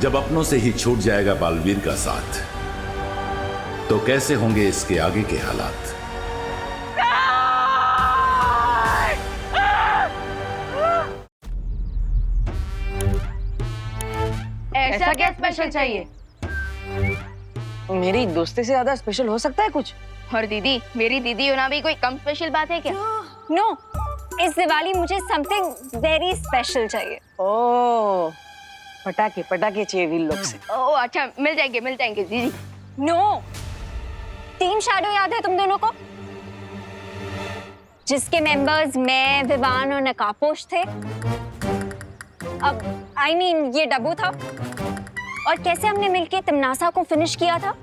जब अपनों से ही छूट जाएगा बालवीर का साथ, तो कैसे होंगे इसके आगे के हालात। ऐसा क्या स्पेशल चाहिए? मेरी दोस्ती से ज्यादा स्पेशल हो सकता है कुछ? और दीदी, मेरी दीदी होना भी कोई कम स्पेशल बात है क्या? नो, इस दिवाली मुझे समथिंग वेरी स्पेशल चाहिए। ओह, पटाखे पटाखे चाहिए वील लोग से। ओह अच्छा, मिल जाएंगे दीदी। नो, टीम शैडो याद है तुम दोनों को, जिसके मेंबर्स मैं, विवान और नकाबपोश थे। अब I mean, ये डब्बू था, और कैसे हमने मिलके तमनासा को फिनिश किया था,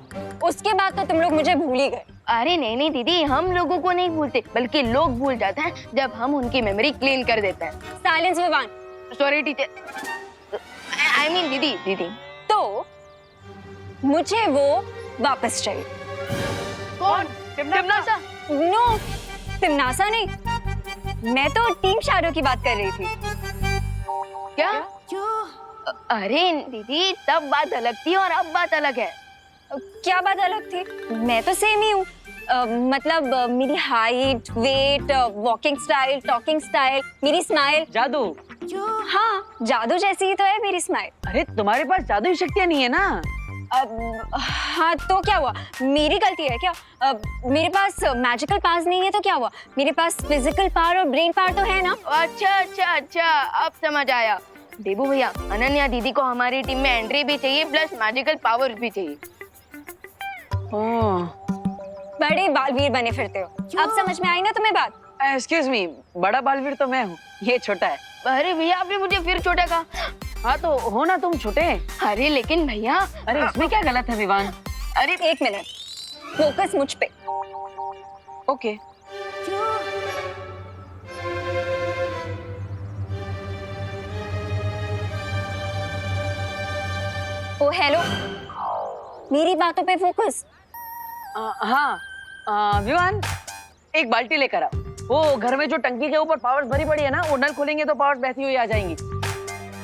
उसके बाद तो तुम लोग मुझे भूल ही गए। अरे नहीं दीदी, हम लोगों को नहीं भूलते, बल्कि लोग भूल जाते हैं जब हम उनकी मेमोरी क्लीन कर देते हैं। Silence Vivaan. Sorry teacher, I mean दीदी। तो मुझे वो वापस चाहिए। कौन? तमनासा? नो, तमनासा नहीं, मैं तो टीम शैडो की बात कर रही थी। क्या? अरे दीदी, तब बात अलग थी और अब बात अलग है। क्या बात अलग थी? मैं तो सेम ही हूँ। मतलब मेरी height, weight, walking style, talking style, मेरी स्माइल। जादू? हाँ, जादू जैसी ही तो है मेरी स्माइल। अरे तुम्हारे पास जादुई शक्तियाँ नहीं है ना? हाँ तो क्या हुआ? मेरी गलती है क्या? मेरे पास मैजिकल पावर्स नहीं है तो क्या हुआ? मेरे पास फिजिकल पावर और ब्रेन पावर तो है ना। अच्छा, अब समझ आया। देबू भैया, अनन्या दीदी को हमारी टीम में एंट्री भी चाहिए, प्लस मैजिकल पावर्स भी चाहिए। ओह, बड़े बालवीर बने फिरते हो। अब समझ में आई ना तुम्हें बात? एक्सक्यूज मी, बड़ा बालवीर तो मैं हूँ, ये छोटा है। अरे भैया, आपने मुझे फिर छोटा कहा। हाँ तो हो ना तुम छोटे। अरे लेकिन भैया। अरे इसमें क्या गलत है विवान? अरे एक मिनट, फोकस मुझ पे। ओके। ओ हेलो, मेरी बातों पे फोकस। हाँ विवान, एक बाल्टी लेकर आओ। वो घर में जो टंकी के ऊपर पावर्स भरी पड़ी है ना, वो नल खोलेंगे तो पावर्स बहती हुई आ जाएंगी।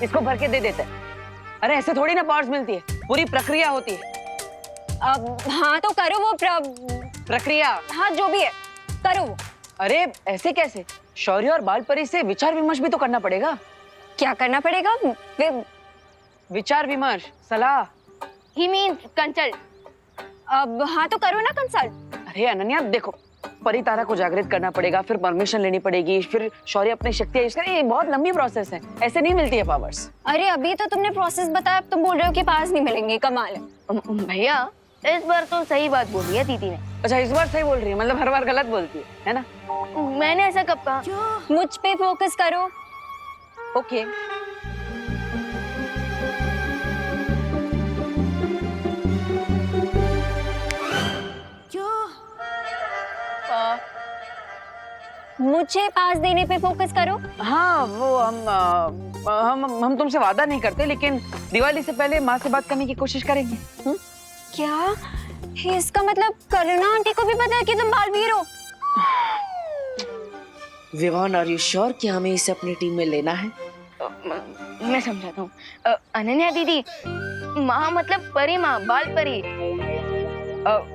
इसको भर के दे देते हैं। अरे ऐसे थोड़ी ना पावर्स मिलती है, पूरी प्रक्रिया होती है। अब हाँ तो करो वो प्रक्रिया। हाँ जो भी है करो वो। अरे ऐसे कैसे? शौर्य और बाल परी से विचार विमर्श भी तो करना पड़ेगा। क्या करना पड़ेगा? विचार विमर्श, सलाह। ही मीन्स कंसल्ट। अब हाँ तो करो ना कंसल्ट। अरे अनन्या देखो, परी तारा को जागृत करना पड़ेगा, फिर परमिशन लेनी पड़ेगी, फिर शौर्य अपनी शक्तियां यूज करे। ये बहुत लंबी प्रोसेस है, ऐसे नहीं मिलती है पावर्स। अरे अभी तो तुमने प्रोसेस बताया, अब तुम बोल रहे हो कि पावर्स नहीं मिलेंगे। कमाल है। भैया, इस बार तो सही बात बोली है दीदी ने। अच्छा इस बार सही बोल रही है, मतलब हर बार गलत बोलती है ना? मैंने ऐसा कब कहा? मुझ पे फोकस करो। ओके। मुझे पास देने पे फोकस करो। हाँ वो हम तुमसे वादा नहीं करते, लेकिन दिवाली से पहले माँ से बात करने की कोशिश करेंगे। क्या? इसका मतलब करुणा आंटी को भी पता है कि तुम बालवीर हो? विवान, आर यू श्योर कि हमें इसे अपनी टीम में लेना है? मैं समझाता हूँ। अनन्या दीदी, माँ मतलब परी माँ, बाल परी।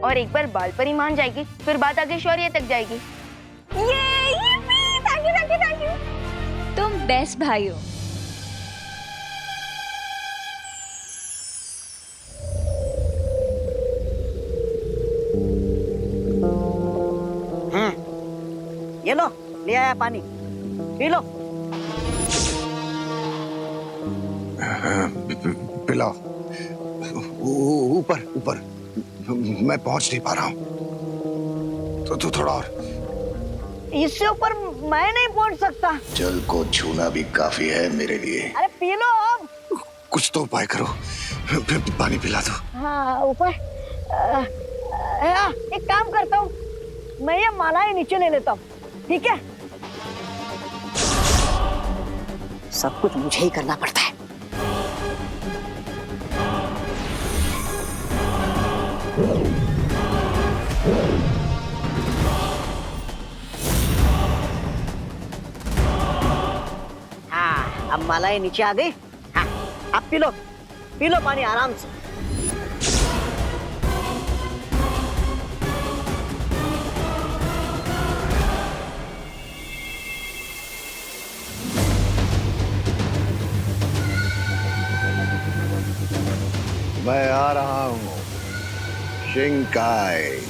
और एक बार बाल परी मान जाएगी, फिर बात आगे शौर्य तक जाएगी। Thank you. तुम बेस्ट भाई हो। ये लो, ले आया पानी, पी लो। पिलाओ। ऊपर ऊपर, मैं पहुंच नहीं पा रहा हूँ, तो थोड़ा और। इससे ऊपर मैं नहीं पहुंच सकता। जल को छूना भी काफी है मेरे लिए। अरे पी लो अब। कुछ तो उपाय करो, पानी पिला दो। हाँ ऊपर। एक काम करता हूँ, मैं ये मालाएं नीचे ले लेता हूँ, ठीक है? सब कुछ मुझे ही करना पड़ता है। हाँ अब मालाएं नीचे आ गई। हाँ अब पी लो। पी लो पानी आराम से। मैं आ रहा हूँ शिंकाई।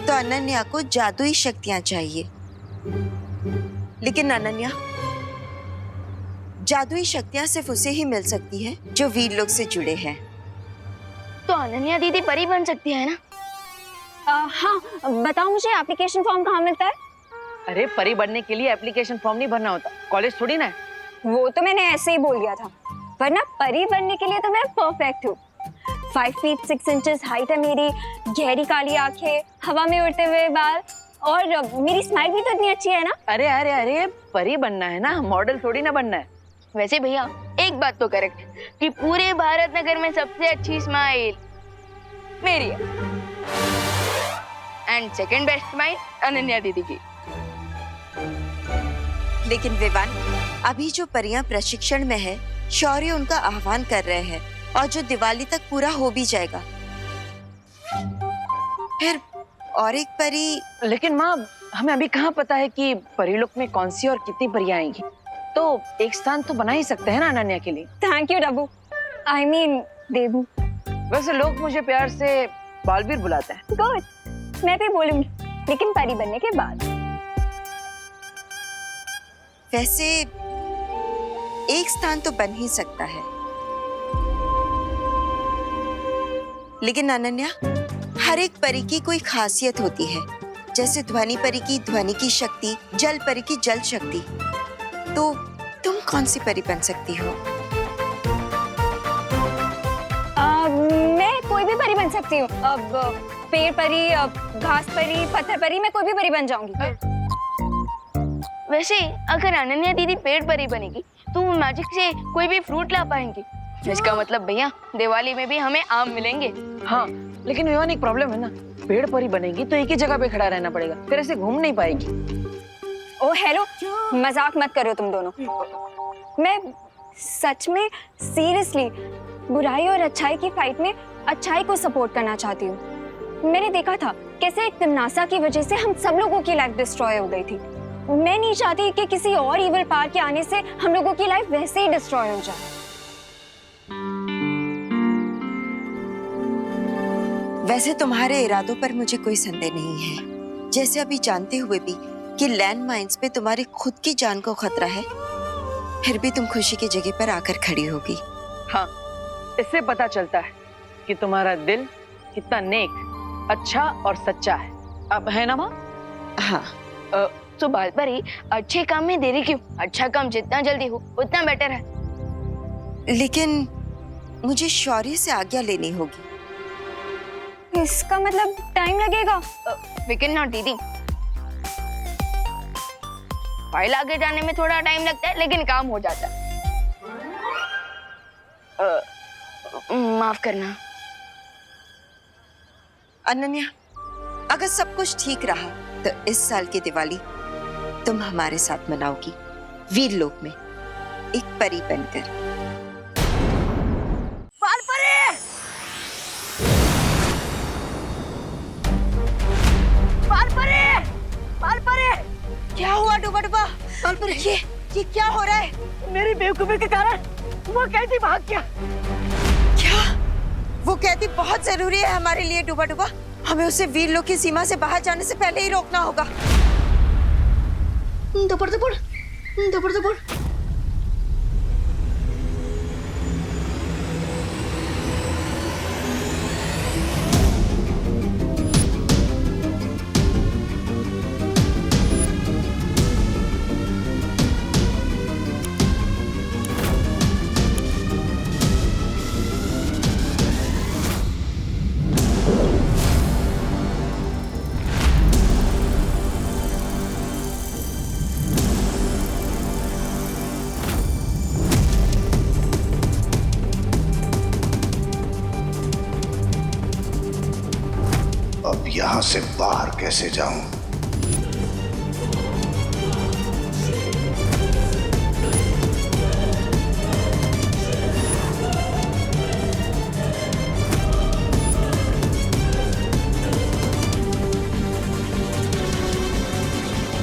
तो अनन्या को जादुई शक्तियां चाहिए, लेकिन अनन्या, जादुई शक्तियां सिर्फ उसे ही मिल सकती है जो वीर लोग से जुड़े हैं। तो अनन्या दीदी परी बन सकती है ना? हाँ, बताओ मुझे एप्लीकेशन फॉर्म कहाँ मिलता है? अरे परी बनने के लिए एप्लीकेशन फॉर्म नहीं भरना होता, कॉलेज थोड़ी ना है। वो तो मैंने ऐसे ही बोल दिया था, वरना परी बनने के लिए तो मैं परफेक्ट हूँ। 5 फीट 6 इंचेस हाइट है मेरी, गहरी काली आंखें, हवा में उड़ते हुए बाल, और मेरी स्माइल भी तो इतनी अच्छी है ना। अरे अरे अरे, परी बनना है ना, मॉडल थोड़ी ना बनना है। वैसे भैया एक बात तो करेक्ट कि पूरे भारत नगर में सबसे अच्छी स्माइल मेरी है, and second best smile Ananya दीदी की। लेकिन विवान, अभी जो परियां प्रशिक्षण में है, शौर्य उनका आह्वान कर रहे हैं, और जो दिवाली तक पूरा हो भी जाएगा। फिर और एक परी। लेकिन माँ, हमें अभी कहाँ पता है कि परीलोक में कौन सी और कितनी परियां आएंगी, तो एक स्थान तो बना ही सकते हैं ना अनन्या के लिए। Thank you Dabbu, I mean Debu. वैसे लोग मुझे प्यार से बालवीर बुलाते हैं। गुड, मैं भी बोलूंगी, लेकिन परी बनने के बाद। वैसे एक स्थान तो बन ही सकता है, लेकिन अनन्या, हर एक परी की कोई खासियत होती है। जैसे ध्वनि परी की ध्वनि की शक्ति, जल परी की जल शक्ति। तो तुम कौन सी परी बन सकती हो? मैं कोई भी परी बन सकती हूँ। अब पेड़ परी, घास परी, पत्थर परी, मैं कोई भी परी बन जाऊंगी। वैसे अगर अनन्या दीदी पेड़ परी बनेगी तो वो मैजिक से कोई भी फ्रूट ला पाएंगी। इसका मतलब भैया दिवाली में भी हमें आम मिलेंगे। हाँ, लेकिन विवान एक प्रॉब्लम है ना, पेड़ परी बनेगी तो एक ही जगह पे खड़ा रहना पड़ेगा, फिर ऐसे घूम नहीं पाएगी। ओ हेलो, मजाक मत करो तुम दोनों। मैं सच में सीरियसली बुराई और अच्छाई की फाइट में अच्छाई को सपोर्ट करना चाहती हूँ। मैंने देखा था कैसे एक तिमनासा की वजह से हम सब लोगों की लाइफ डिस्ट्रॉय हो गई थी। मैं नहीं चाहती कि किसी और इविल पावर के आने से हम लोगों की लाइफ वैसे ही डिस्ट्रॉय हो जाए। वैसे तुम्हारे इरादों पर मुझे कोई संदेह नहीं है, जैसे अभी जानते हुए भी कि लैंड माइंस पे तुम्हारी खुद की जान को खतरा है, फिर भी तुम खुशी की जगह पर आकर खड़ी होगी। हाँ, इससे पता चलता है कि तुम्हारा दिल कितना नेक, अच्छा और सच्चा है। अब है ना माँ? हाँ। तो बाल परी, अच्छे काम में देरी क्यों? अच्छा काम जितना जल्दी हो उतना बेटर है। लेकिन मुझे शौर्य से आज्ञा लेनी होगी। इसका मतलब टाइम लगेगा? वी कैन नॉट दीदी। फाइल आगे जाने में थोड़ा टाइम लगता है, लेकिन काम हो जाता है। माफ करना अनन्या, अगर सब कुछ ठीक रहा तो इस साल की दिवाली तुम हमारे साथ मनाओगी, वीरलोक में एक परी बनकर। बाल परी! बाल परी! बाल परी! क्या हुआ डूबा डूबा? बाल परी, ये क्या हो रहा है? मेरी बेवकूफी के कारण वो कैदी भाग गया। क्या? वो कैदी बहुत जरूरी है हमारे लिए डूबा डूबा। हमें उसे वीरलोक की सीमा से बाहर जाने से पहले ही रोकना होगा। दबड़ दबड़, दबड़ दबड़। यहां से बाहर कैसे जाऊं?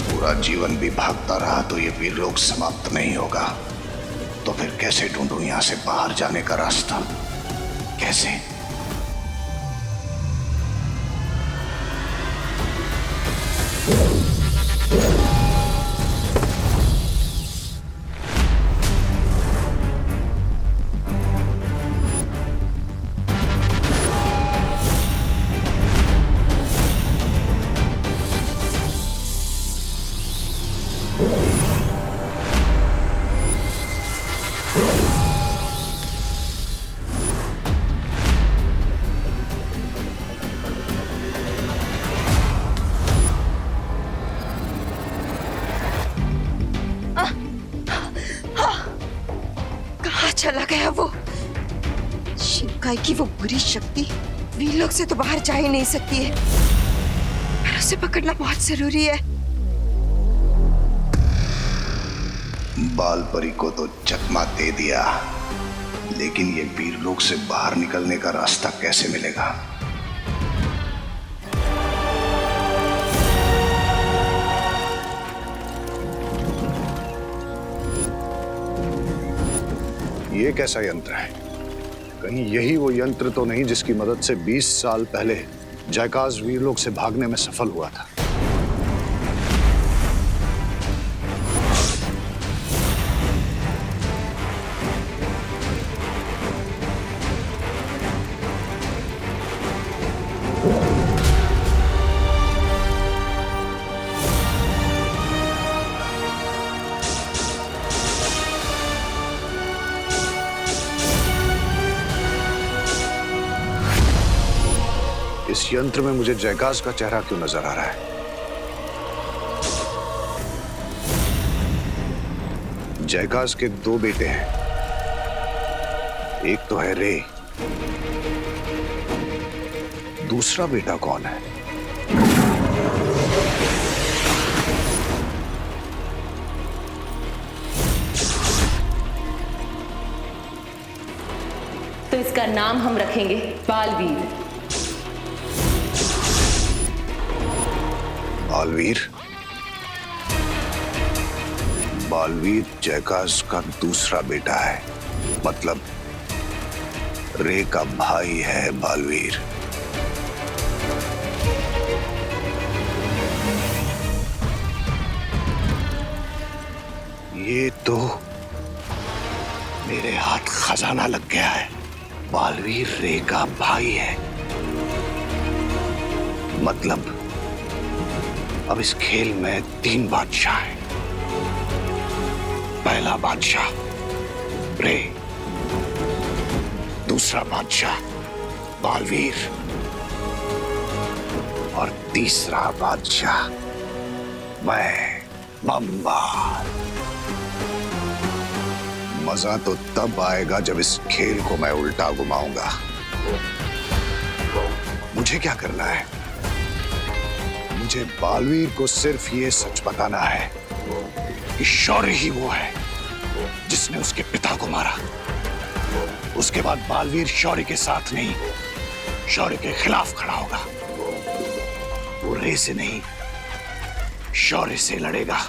पूरा जीवन भी भागता रहा तो ये वीरलोक समाप्त नहीं होगा। तो फिर कैसे ढूंढूं यहां से बाहर जाने का रास्ता? कैसे? कहाँ चला गया वो? शिवकाई की वो बुरी शक्ति वीरलोक से तो बाहर जा ही नहीं सकती है, पर उसे पकड़ना बहुत जरूरी है। बाल परी को तो चकमा दे दिया, लेकिन ये वीरलोक से बाहर निकलने का रास्ता कैसे मिलेगा? ये कैसा यंत्र है? कहीं यही वो यंत्र तो नहीं जिसकी मदद से 20 साल पहले जयकाज वीरलोक से भागने में सफल हुआ था? इस यंत्र में मुझे जयकाज का चेहरा क्यों नजर आ रहा है? जयकाज के 2 बेटे हैं, एक तो है रे, दूसरा बेटा कौन है? तो इसका नाम हम रखेंगे बालवीर। बालवीर? बालवीर जयकाज का दूसरा बेटा है, मतलब रे का भाई है बालवीर। ये तो मेरे हाथ खजाना लग गया है। बालवीर रे का भाई है, मतलब अब इस खेल में 3 बादशाह हैं। पहला बादशाह रे, दूसरा बादशाह बालवीर और तीसरा बादशाह मैं बम्बाल। मजा तो तब आएगा जब इस खेल को मैं उल्टा घुमाऊंगा। मुझे क्या करना है? मुझे बालवीर को सिर्फ ये सच बताना है कि शौर्य ही वो है जिसने उसके पिता को मारा। उसके बाद बालवीर शौर्य के साथ नहीं, शौर्य के खिलाफ खड़ा होगा। वो रे से नहीं, शौर्य से लड़ेगा।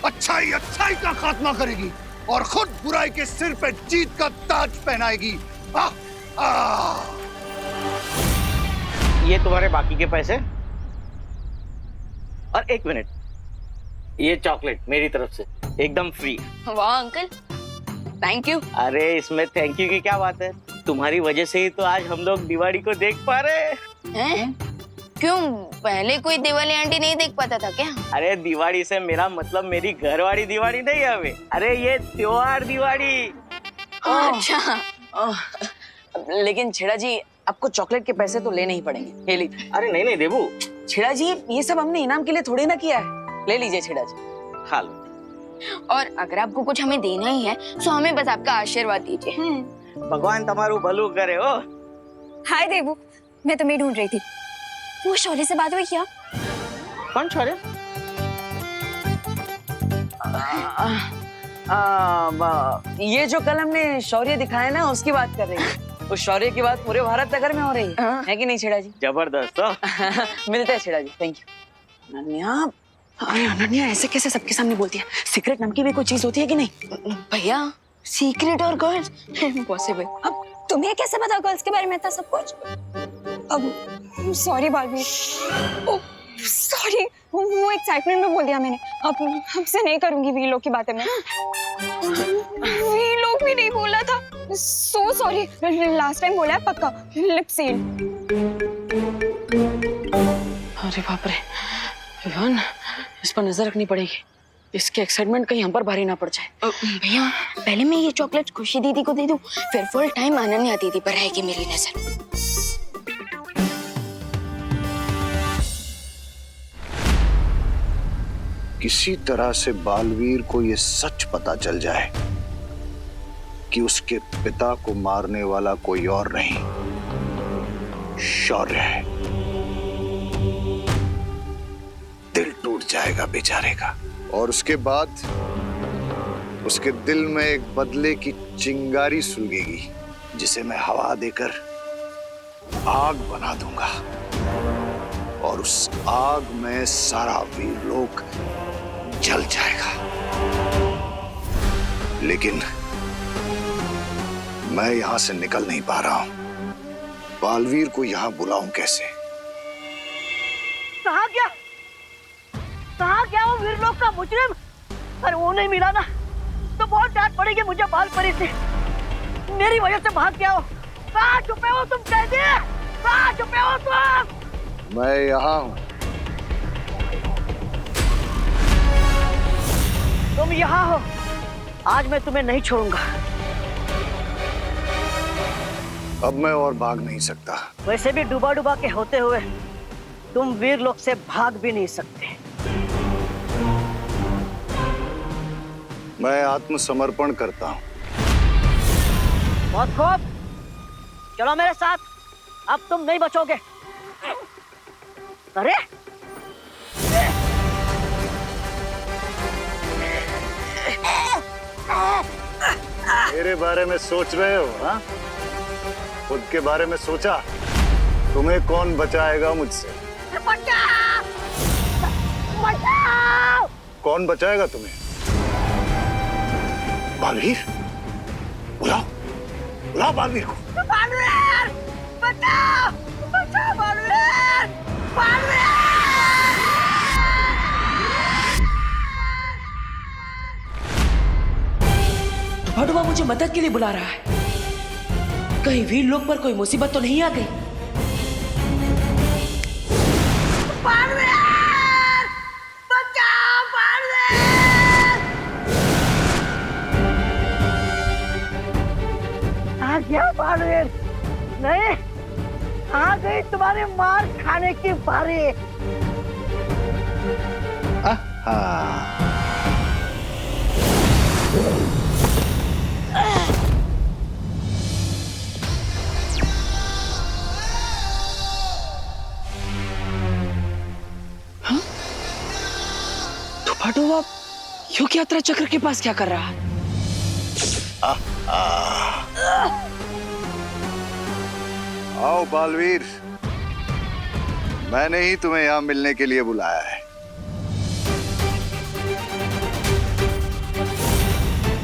अच्छाई अच्छाई का खात्मा करेगी और खुद बुराई के सिर पे जीत का ताज पहनाएगी। ये तुम्हारे बाकी के पैसे और 1 मिनट, ये चॉकलेट मेरी तरफ से एकदम फ्री। वाह अंकल, थैंक यू। अरे इसमें थैंक यू की क्या बात है? तुम्हारी वजह से ही तो आज हम लोग दिवाली को देख पा रहे हैं। क्यों, पहले कोई दिवाली आंटी नहीं देख पाता था क्या? अरे दिवाली से मेरा मतलब मेरी घरवाली दिवाली नहीं है हमें। अरे ये त्योहार दिवाली। अच्छा। लेकिन छेड़ा जी, आपको चॉकलेट के पैसे तो लेने ही पड़ेंगे। ले लीजिए। अरे नहीं नहीं देबू, छेड़ा जी ये सब हमने इनाम के लिए थोड़ी ना किया है। ले लीजिए छेड़ा जी। खा लो। और अगर आपको कुछ हमें देना ही है तो हमें बस आपका आशीर्वाद दीजिए। भगवान तुम्हारू भलू करे। ओ हाय देबू, मैं तुम्हें ढूंढ रही थी। वो शौर्य से बात हुई क्या? कौन शौर्य? ये जो कल हमने शौर्य दिखाया ना, उसकी बात कर रही है। उस शौर्य की बात पूरे भारत नगर में हो रही है कि नहीं छेड़ा जी? जबरदस्त हो। मिलते हैं छेड़ा जी, थैंक यू। अनन्या, अरे अनन्या ऐसे कैसे सबके सामने बोलती है? सीक्रेट नाम की भी कोई चीज होती है कि नहीं? भैया सीक्रेट और गर्ल्स इम्पॉसिबल। अब तुम्हें कैसे पता गर्ल्स के बारे में था सब कुछ? अब सॉरी बालवीर, सॉरी, वो एक्साइटमेंट में बोल दिया मैंने। अब हमसे नहीं करूंगी वी लोग की बातें मैं। वी लोग भी नहीं बोला था, सो सॉरी। लास्ट टाइम बोला है पक्का, लिप सील। अरे बाप रे विवान, इस पर नजर रखनी पड़ेगी। इसके एक्साइटमेंट कहीं हम पर भारी ना पड़ जाए। भैया पहले मैं ये चॉकलेट खुशी दीदी को दे दूं, फिर फुल टाइम अनन्या दीदी पर रहेगी मेरी नजर। किसी तरह से बालवीर को यह सच पता चल जाए कि उसके पिता को मारने वाला कोई और नहीं, शौर्य है। दिल टूट जाएगा बेचारे का, और उसके बाद उसके दिल में एक बदले की चिंगारी सुलगेगी, जिसे मैं हवा देकर आग बना दूंगा, और उस आग में सारा वीरलोक जल जाएगा। लेकिन मैं यहां से निकल नहीं पा रहा हूं। बालवीर को यहां बुलाऊं कैसे? कहाँ गया? कहाँ गया वो वीरलोक का मुजरिम? अरे वो नहीं मिला ना तो बहुत डांट पड़ेगी मुझे बालपरी से। मेरी वजह से भाग गया हो। कहाँ छुपे हो तुम कैदी? कहाँ छुपे हो तुम? मैं यहां हूं। तुम यहाँ हो, आज मैं तुम्हें नहीं छोड़ूंगा। अब मैं और भाग नहीं सकता। वैसे भी डूबा डूबा के होते हुए तुम वीरलोक से भाग भी नहीं सकते। मैं आत्मसमर्पण करता हूं। बहुत खूब, चलो मेरे साथ, अब तुम नहीं बचोगे। अरे मेरे बारे में सोच रहे हो? हाँ, खुद के बारे में सोचा? तुम्हें कौन बचाएगा मुझसे? बचाओ! बचाओ! कौन बचाएगा तुम्हें? बालवीर, बुलाओ, बुलाओ बालवीर को। बालवीर! बचाओ! बचाओ बालवीर! बालवीर! डुबा मुझे मदद के लिए बुला रहा है। कहीं वीर लोग पर कोई मुसीबत तो नहीं आ गई? बालवीर! बचाओ बालवीर! आ गया बालवीर। नहीं, आ गई तुम्हारे मार खाने की बारी। डुबा योग यात्रा चक्र के पास क्या कर रहा है? आओ बालवीर, मैंने ही तुम्हें यहां मिलने के लिए बुलाया है।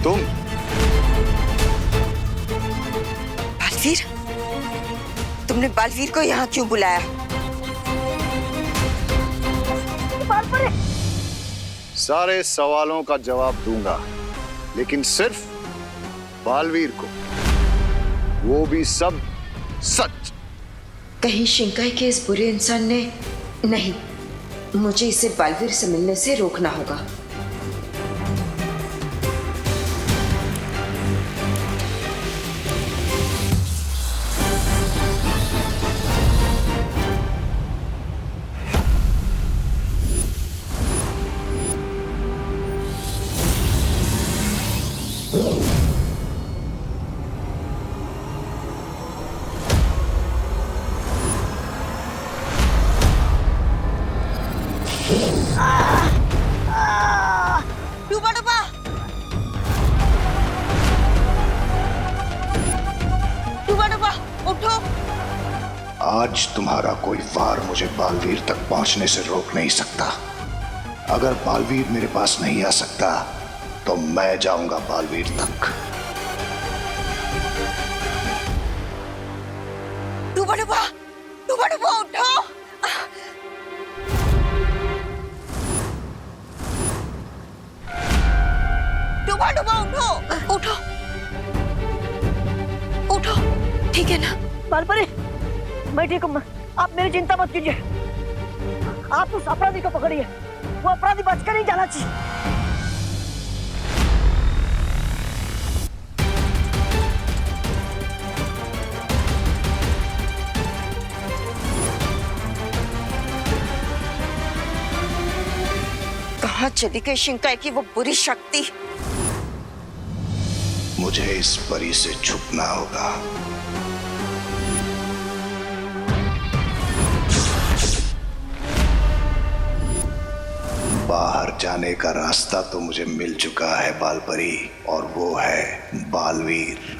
तुम बालवीर, तुमने बालवीर को यहाँ क्यों बुलाया? बालपरी! सारे सवालों का जवाब दूंगा, लेकिन सिर्फ बालवीर को, वो भी सब सच। कहीं शिंकाई के इस बुरे इंसान ने नहीं, मुझे इसे बालवीर से मिलने से रोकना होगा। उठो। आज तुम्हारा कोई वार मुझे बालवीर तक पहुंचने से रोक नहीं सकता। अगर बालवीर मेरे पास नहीं आ सकता तो मैं जाऊंगा बालवीर तक। डूबा डूबा उठो। डूबा उठो उठो उठो, ठीक है ना? बालपरी, मैं ठीक हूँ। आप मेरी चिंता मत कीजिए। आप उस अपराधी को पकड़िए, वो अपराधी बचकर नहीं जाना चाहिए। कहाँ चली गई शिंकाई की वो बुरी शक्ति? मुझे इस परी से छुपना होगा। बाहर जाने का रास्ता तो मुझे मिल चुका है बालपरी, और वो है बालवीर।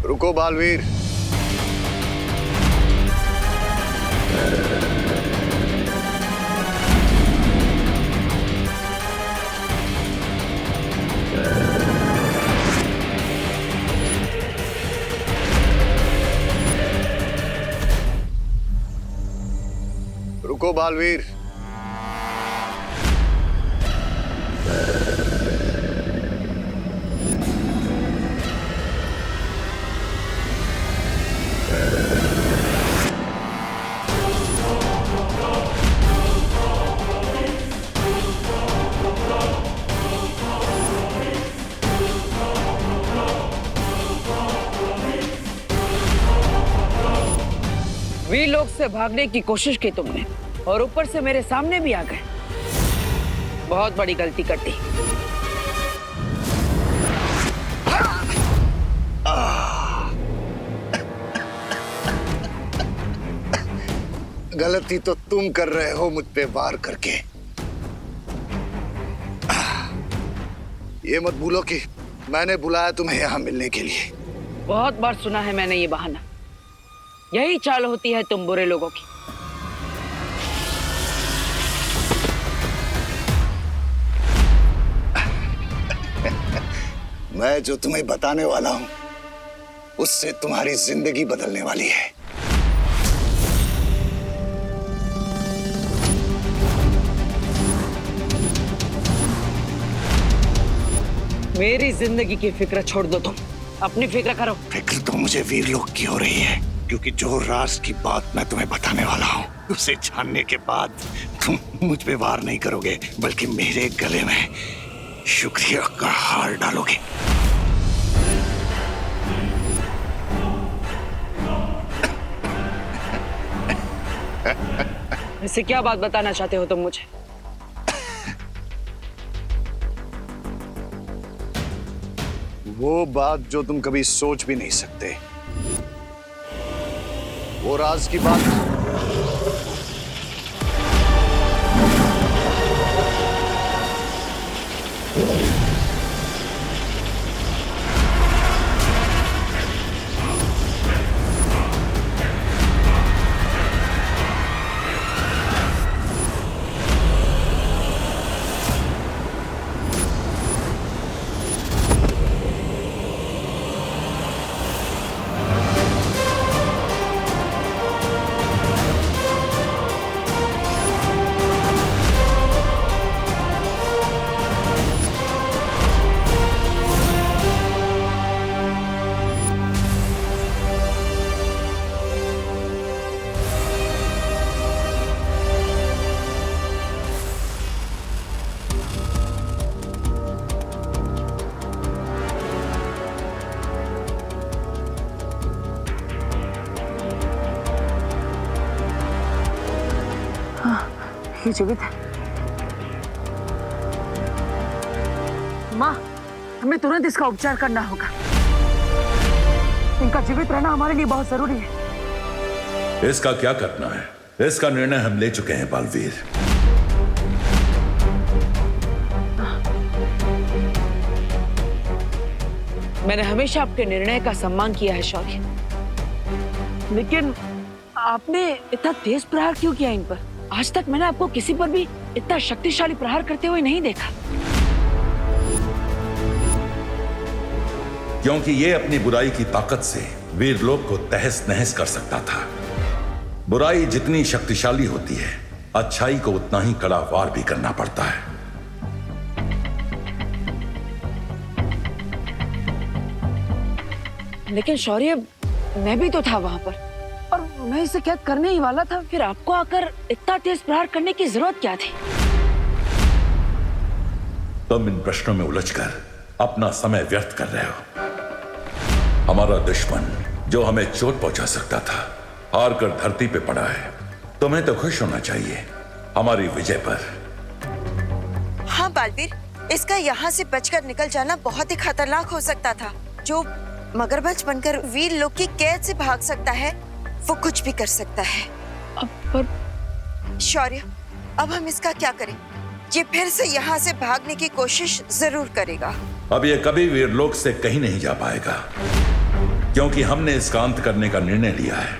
रुको बालवीर। रुको बालवीर। वीर लोग से भागने की कोशिश की तुमने, और ऊपर से मेरे सामने भी आ गए। बहुत बड़ी गलती कर दी। गलती तो तुम कर रहे हो मुझ पे वार करके। ये मत भूलो कि मैंने बुलाया तुम्हें यहाँ मिलने के लिए। बहुत बार सुना है मैंने ये बहाना। यही चाल होती है तुम बुरे लोगों की। मैं जो तुम्हें बताने वाला हूं उससे तुम्हारी जिंदगी बदलने वाली है। मेरी जिंदगी की फिक्र छोड़ दो, तुम अपनी फिक्र करो। फिक्र तो मुझे वीर लोग की हो रही है, क्योंकि जो राज की बात मैं तुम्हें बताने वाला हूँ उसे जानने के बाद तुम मुझ पे वार नहीं करोगे, बल्कि मेरे गले में शुक्रिया का हार डालोगे। इससे क्या बात बताना चाहते हो तुम मुझे? वो बात जो तुम कभी सोच भी नहीं सकते, वो राज की बात। ये जीवित है। माँ, हमें तुरंत इसका उपचार करना होगा। इनका जीवित रहना हमारे लिए बहुत जरूरी है। इसका क्या करना है, इसका निर्णय हम ले चुके हैं बालवीर। मैंने हमेशा आपके निर्णय का सम्मान किया है शौर्य, लेकिन आपने इतना तेज प्रहार क्यों किया इन पर? आज तक मैंने आपको किसी पर भी इतना शक्तिशाली प्रहार करते हुए नहीं देखा। क्योंकि ये अपनी बुराई की ताकत से वीरलोक को तहस नहस कर सकता था। बुराई जितनी शक्तिशाली होती है, अच्छाई को उतना ही कड़ा वार भी करना पड़ता है। लेकिन शौर्य, मैं भी तो था वहां पर और मैं इसे कैद करने ही वाला था। फिर आपको आकर इतना तेज प्रहार करने की जरूरत क्या थी? तुम इन प्रश्नों में उलझकर अपना समय व्यर्थ कर रहे हो। हमारा दुश्मन जो हमें चोट पहुंचा सकता था, हार कर धरती पे पड़ा है। तुम्हें तो खुश होना चाहिए हमारी विजय पर। हाँ बालवीर, इसका यहाँ से बचकर निकल जाना बहुत ही खतरनाक हो सकता था। जो मगरमच्छ बनकर वीर लोक की कैद से भाग सकता है, वो कुछ भी कर सकता है। अब पर शौर्य, अब हम इसका क्या करें? ये फिर से यहाँ से भागने की कोशिश जरूर करेगा। अब ये कभी वीरलोक से कहीं नहीं जा पाएगा, क्योंकि हमने इसका अंत करने का निर्णय लिया है।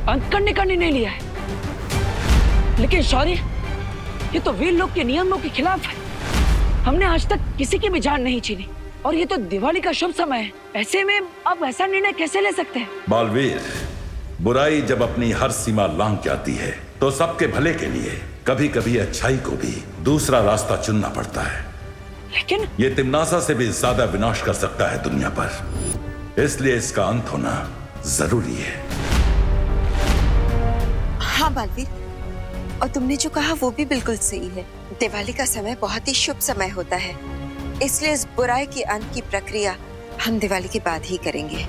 अंत करने का निर्णय लिया है? लेकिन शौर्य, ये तो वीरलोक के नियमों के खिलाफ है। हमने आज तक किसी की भी जान नहीं छीनी और ये तो दिवाली का शुभ समय है। ऐसे में अब ऐसा निर्णय कैसे ले सकते हैं? बालवीर, बुराई जब अपनी हर सीमा लांघ जाती है तो सबके भले के लिए कभी कभी अच्छाई को भी दूसरा रास्ता चुनना पड़ता है। लेकिन ये तिम्नासा से भी ज्यादा विनाश कर सकता है दुनिया पर, इसलिए इसका अंत होना जरूरी है। हाँ बालवीर, और तुमने जो कहा वो भी बिल्कुल सही है। दिवाली का समय बहुत ही शुभ समय होता है, इसलिए इस बुराई की अंत की प्रक्रिया हम दिवाली के बाद ही करेंगे।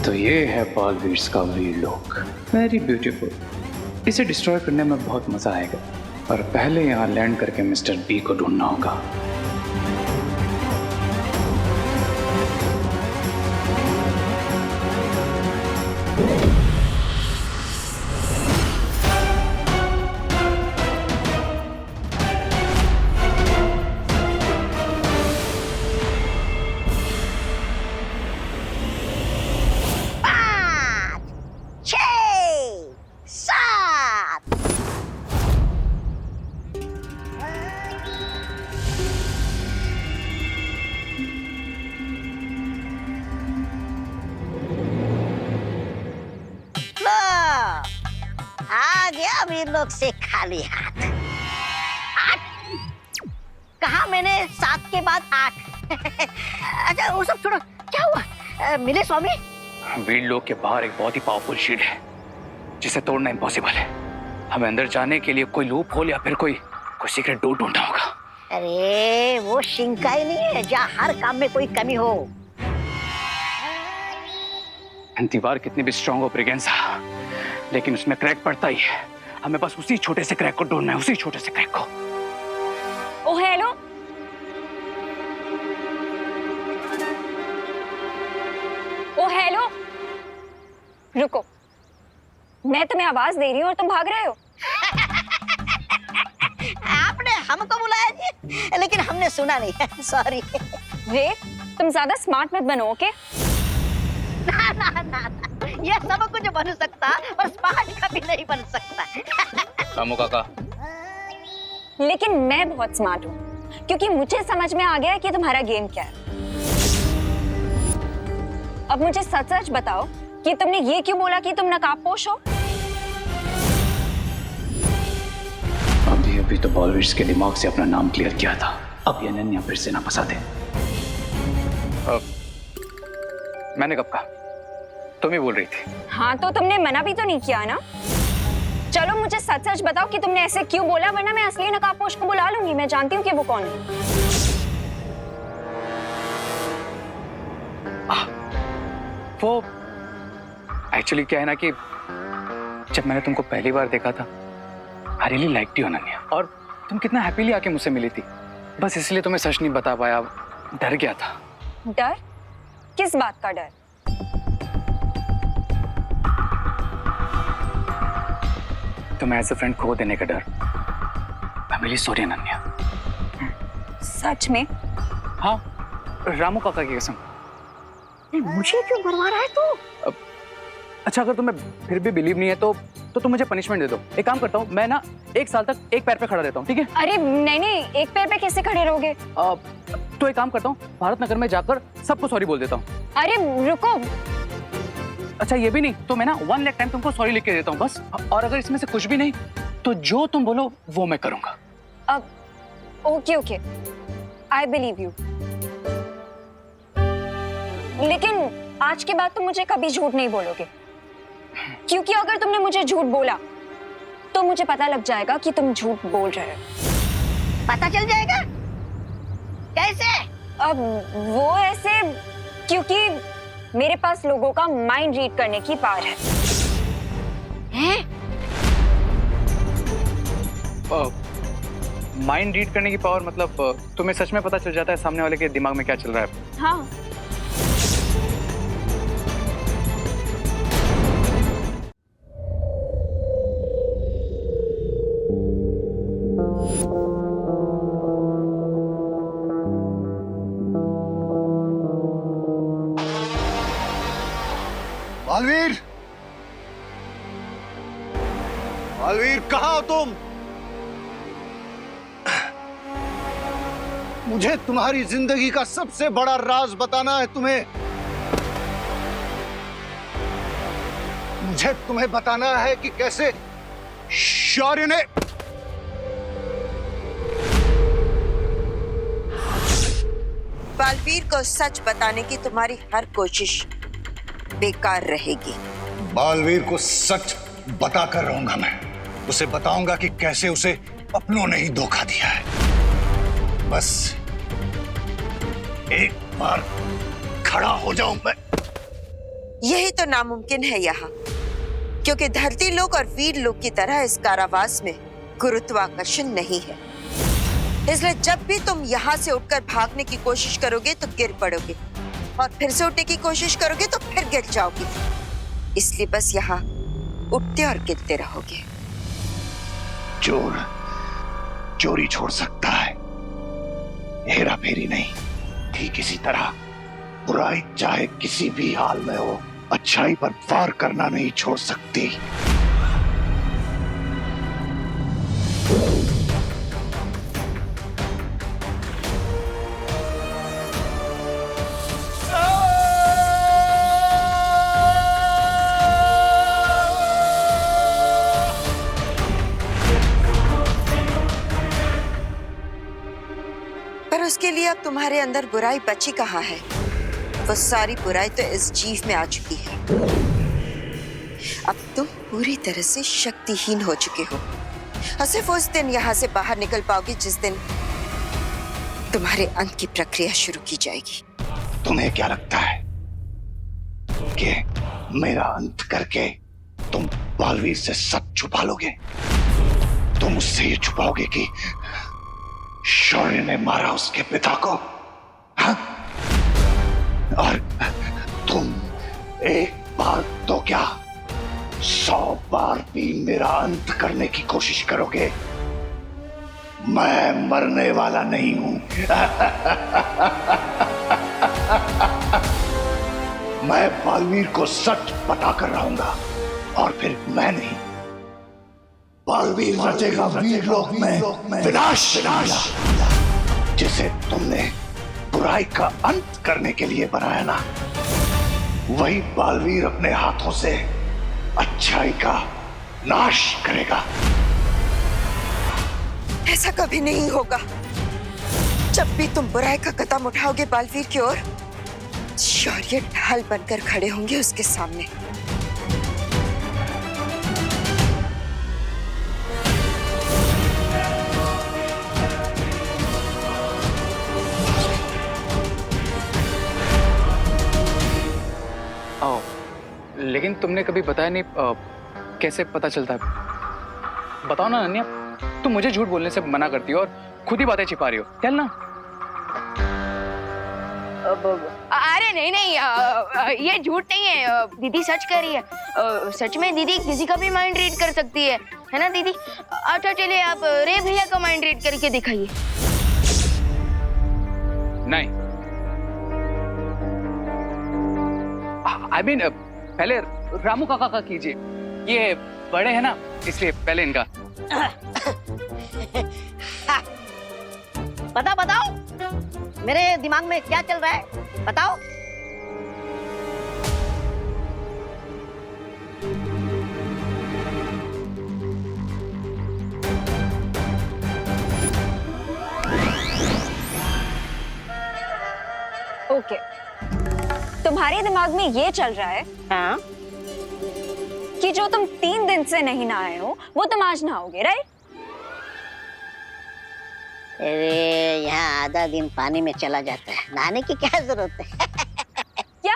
तो ये है बालवीर का वीरलोक। Very beautiful. इसे डिस्ट्रॉय करने में बहुत मजा आएगा, पर पहले यहाँ लैंड करके मिस्टर बी को ढूंढना होगा। आ गया वीरलोक से खाली हाथ। 8 कहा मैंने, 7 के बाद 8। अच्छा वो सब छोड़ो, क्या हुआ? मिले स्वामी? वीरलोक के बाहर एक बहुत ही पावरफुल शील्ड है जिसे तोड़ना इम्पॉसिबल है। हमें अंदर जाने के लिए कोई लूप होल या फिर कोई सीक्रेट डोर ढूंढना होगा। अरे वो शिंकाई नहीं है जहाँ हर काम में कोई कमी हो। दीवार कितनी भी स्ट्रांग हो ब्रिगेंसा, लेकिन उसमें क्रैक पड़ता ही है। हमें बस उसी छोटे से क्रैक को ढूंढना है, उसी छोटे से क्रैक को। ओ हेलो, ओ हेलो, रुको, मैं तुम्हें आवाज दे रही हूँ और तुम भाग रहे हो। आपने हमको बुलाया जी, लेकिन हमने सुना नहीं। सॉरी। रे, तुम ज्यादा स्मार्ट मत बनो, ओके? ना ना ना ना, ये सब कुछ बन सकता पर स्मार्ट कभी नहीं बन सकता। रामू काका, लेकिन मैं बहुत स्मार्ट हूँ क्योंकि मुझे समझ में आ गया है कि तुम्हारा गेम क्या है। अब मुझे सच सच बताओ कि तुमने ये क्यों बोला कि तुम नकाबपोश हो? अभी तो बॉलवीर्स के दिमाग से अपना नाम क्लियर किया था, अब ये अनन्या फिर से ना फंसा दे। मैंने कब कहा? तुम ही बोल रही थी। हाँ तो तुमने मना भी तो नहीं किया ना। चलो मुझे सच सच बताओ कि तुमने ऐसे क्यों बोला, वरना मैं असली नकाबपोश को बुला लूंगी। मैं जानती हूँ कि वो कौन है। वो एक्चुअली क्या है ना कि जब मैंने तुमको पहली बार देखा था, I really liked you Ananya, और तुम कितना हैप्पीली आके मुझसे मिली थी। बस इसलिए तुम्हें सच नहीं बता पाया, डर गया था। डर? किस बात का डर? तुम्हें एज अ फ्रेंड खो देने का डर। I am really sorry Ananya. सच में? हाँ, रामू काका की कसम। मुझे क्यों मरवा रहा है तू? अच्छा, अगर तुम्हें फिर भी बिलीव नहीं है तो तुम मुझे पनिशमेंट दे दो। एक काम करता हूँ, मैं ना 1 साल तक एक पैर पे खड़ा रहता हूँ, ठीक है? अरे नहीं नहीं, एक पैर पे कैसे खड़े रहोगे? तो एक काम करता हूँ, भारत नगर में जाकर सबको सॉरी बोल देता हूँ। अरे रुको। अच्छा ये भी नहीं तो मैं ना 1 लाख टाइम तुमको सॉरी लिख के देता हूँ बस। और अगर इसमें से कुछ भी नहीं तो जो तुम बोलो वो मैं करूंगा। अब okay okay, I believe you. लेकिन आज के बाद तुम मुझे कभी झूठ नहीं बोलोगे, क्योंकि अगर तुमने मुझे झूठ बोला तो मुझे पता लग जाएगा कि तुम झूठ बोल रहे हो। पता चल जाएगा? कैसे? अब वो ऐसे, क्योंकि मेरे पास लोगों का माइंड रीड करने की पावर है। हैं? माइंड रीड करने की पावर मतलब तुम्हें सच में पता चल जाता है सामने वाले के दिमाग में क्या चल रहा है? हाँ। बालवीर, बालवीर कहाँ हो तुम? मुझे तुम्हारी जिंदगी का सबसे बड़ा राज बताना है तुम्हें। मुझे तुम्हें बताना है कि कैसे शौर्य ने बालवीर को सच बताने की तुम्हारी हर कोशिश बेकार रहेगी। बालवीर को सच बताकर रहूंगा मैं। उसे बताऊंगा कि कैसे उसे अपनों ने ही धोखा दिया है। बस एक बार खड़ा हो जाऊं मैं। यही तो नामुमकिन है यहाँ, क्योंकि धरती लोक और वीर लोक की तरह इस कारावास में गुरुत्वाकर्षण नहीं है। इसलिए जब भी तुम यहाँ से उठकर भागने की कोशिश करोगे तो गिर पड़ोगे, और फिर से उठने की कोशिश करोगे तो फिर गिर जाओगे। इसलिए बस यहाँ उठते और गिरते रहोगे। चोर चोरी छोड़ सकता है, हेरा फेरी नहीं। ठीक इसी तरह बुराई चाहे किसी भी हाल में हो, अच्छाई पर वार करना नहीं छोड़ सकती। पर उसके लिए अब तुम्हारे अंदर बुराई बची कहाँ है? वो सारी बुराई तो इस जीव में आ चुकी है। अब तुम पूरी तरह से शक्तिहीन हो चुके हो, और सिर्फ उस दिन यहाँ से बाहर निकल पाओगे जिस दिन तुम्हारे अंत की प्रक्रिया शुरू की जाएगी। तुम्हें क्या लगता है कि मेरा अंत करके तुम बालवीर से सब छुपा लोगे? तुम उससे ये छुपाओगे कि शौर्य ने मारा उसके पिता को, हाँ? और तुम एक बार तो क्या 100 बार भी मेरा अंत करने की कोशिश करोगे। मैं मरने वाला नहीं हूं। मैं बालवीर को सच बता कर रहूंगा, और फिर मैं नहीं, बालवीर रचेगा वीरलोक में विनाश, जिसे तुमने बुराई का अंत करने के लिए बनाया ना, वही बालवीर अपने हाथों से अच्छाई का नाश करेगा। ऐसा कभी नहीं होगा। जब भी तुम बुराई का कदम उठाओगे बालवीर की ओर, शौर्य ढाल बनकर खड़े होंगे उसके सामने। लेकिन तुमने कभी बताया नहीं, कैसे पता चलता है? बताओ ना अनन्या, तुम मुझे झूठ बोलने से मना करती हो और खुद ही बातें छिपा रही हो। चल ना। अरे नहीं नहीं, ये झूठ नहीं है, दीदी सच कह रही है। सच में दीदी किसी का भी माइंड रीड कर सकती है ना दीदी? अच्छा चलिए, आप रे भैया का माइंड रीड करके दिखाइए। नहीं, आई मीन पहले रामू काका का कीजिए, ये बड़े हैं ना, इसलिए पहले इनका। बताओ मेरे दिमाग में क्या चल रहा है, बताओ। ओके, तुम्हारे दिमाग में ये चल रहा है हाँ? कि जो तुम 3 दिन से नहीं नहाए हो वो तुम आज नहाओगे, राइट? अरे यहाँ आधा दिन पानी में चला जाता है, नहाने की क्या जरूरत है? क्या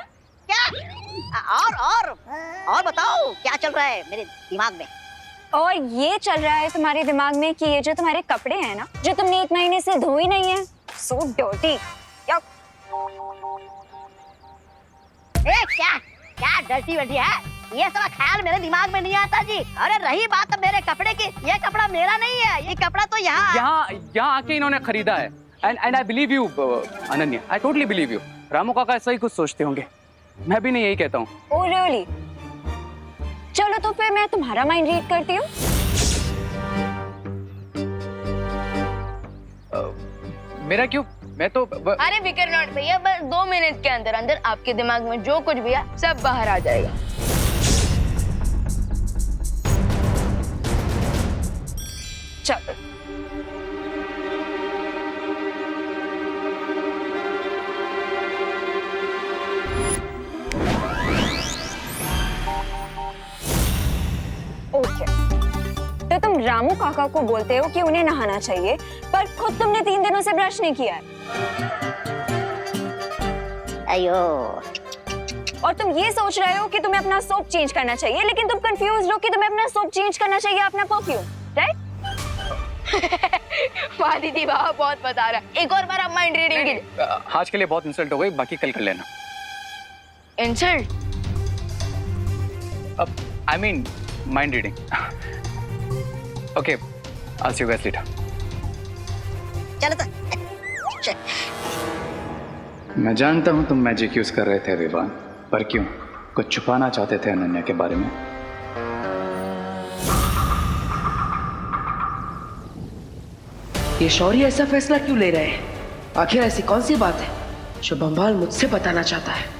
और बताओ क्या चल रहा है मेरे दिमाग में? और ये चल रहा है तुम्हारे दिमाग में कि ये जो तुम्हारे कपड़े हैं ना, जो तुमने 1 महीने से धोए नहीं है, सो डर्टी। क्या डर्टी वर्टी है? ये सब ख्याल मेरे दिमाग में नहीं आता जी। अरे रही बात मेरे कपड़े की, ये कपड़ा मेरा नहीं है, ये कपड़ा तो यहाँ आके इन्होंने खरीदा है। And I believe you Ananya, I totally believe you. Ramu काका ऐसा ही कुछ सोचते होंगे, मैं भी नहीं यही कहता हूँ। Oh really? चलो तो फिर मैं तुम्हारा माइंड रीड करती हूँ। मेरा क्यों? मैं तो अरे फिकर नॉट भैया, बस 2 मिनट के अंदर अंदर आपके दिमाग में जो कुछ भी है सब बाहर आ जाएगा। चलो ओके, तो तुम रामू काका को बोलते हो कि उन्हें नहाना चाहिए, पर खुद तुमने 3 दिनों से ब्रश नहीं किया है। अयो, और तुम ये सोच रहे हो कि तुम्हें अपना सोप चेंज करना चाहिए, लेकिन तुम कंफ्यूज हो कि तुम्हें अपना सोप चेंज करना चाहिए अपना परफ्यूम, राइट? वाह दीदी वाह, बहुत बता रहा है। एक और बार आप माइंड रीडिंग कीजिए। आज के लिए बहुत इंसल्ट हो गई, बाकी कल कर लेना। इंसल्ट? अब I mean mind reading. Okay, I'll see you guys later. चलो तो। मैं जानता हूँ तुम मैजिक यूज कर रहे थे विवान, पर क्यों? कुछ छुपाना चाहते थे अनन्या के बारे में? ये शौर्य ऐसा फैसला क्यों ले रहे हैं? आखिर ऐसी कौन सी बात है जो बंबाल मुझसे बताना चाहता है?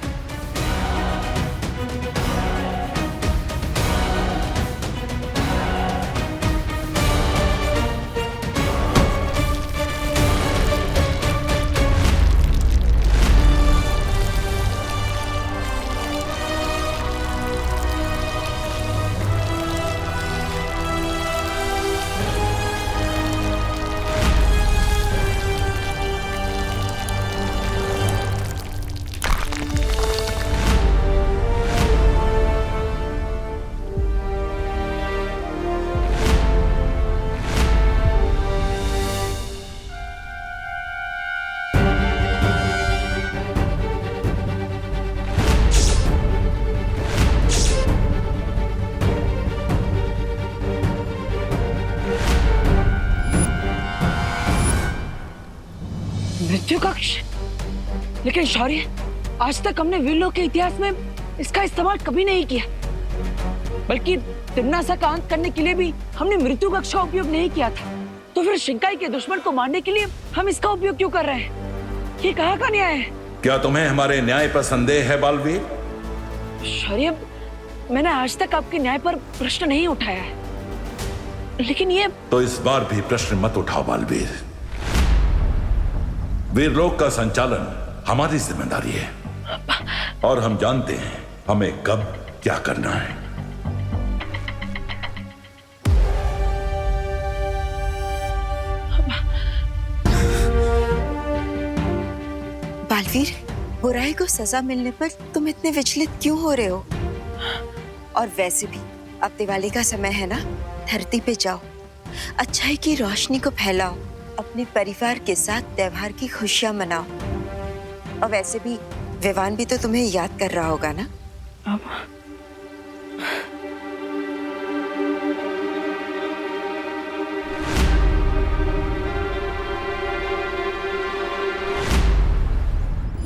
मृत्यु कक्ष? लेकिन शौर्य, आज तक हमने वीरलोक के इतिहास में इसका इस्तेमाल कभी नहीं किया, बल्कि तिम्नासा का अंत करने के लिए भी हमने मृत्यु कक्ष का उपयोग नहीं किया था। तो फिर शिंकाई के दुश्मन को मारने के लिए हम इसका उपयोग क्यों कर रहे हैं? ये कहाँ का न्याय है? क्या तुम्हें हमारे न्याय पर संदेह है बालवीर? शौर्य, मैंने आज तक आपके न्याय पर प्रश्न नहीं उठाया है, लेकिन ये तो इस बार भी प्रश्न मत उठाओ बालवीर। वीरलोक का संचालन हमारी जिम्मेदारी है और हम जानते हैं हमें कब क्या करना है। बालवीर, बुराई को सजा मिलने पर तुम इतने विचलित क्यों हो रहे हो? और वैसे भी अब दिवाली का समय है ना, धरती पे जाओ, अच्छाई की रोशनी को फैलाओ, अपने परिवार के साथ त्योहार की खुशियां मनाओ। और वैसे भी विवान भी तो तुम्हें याद कर रहा होगा ना?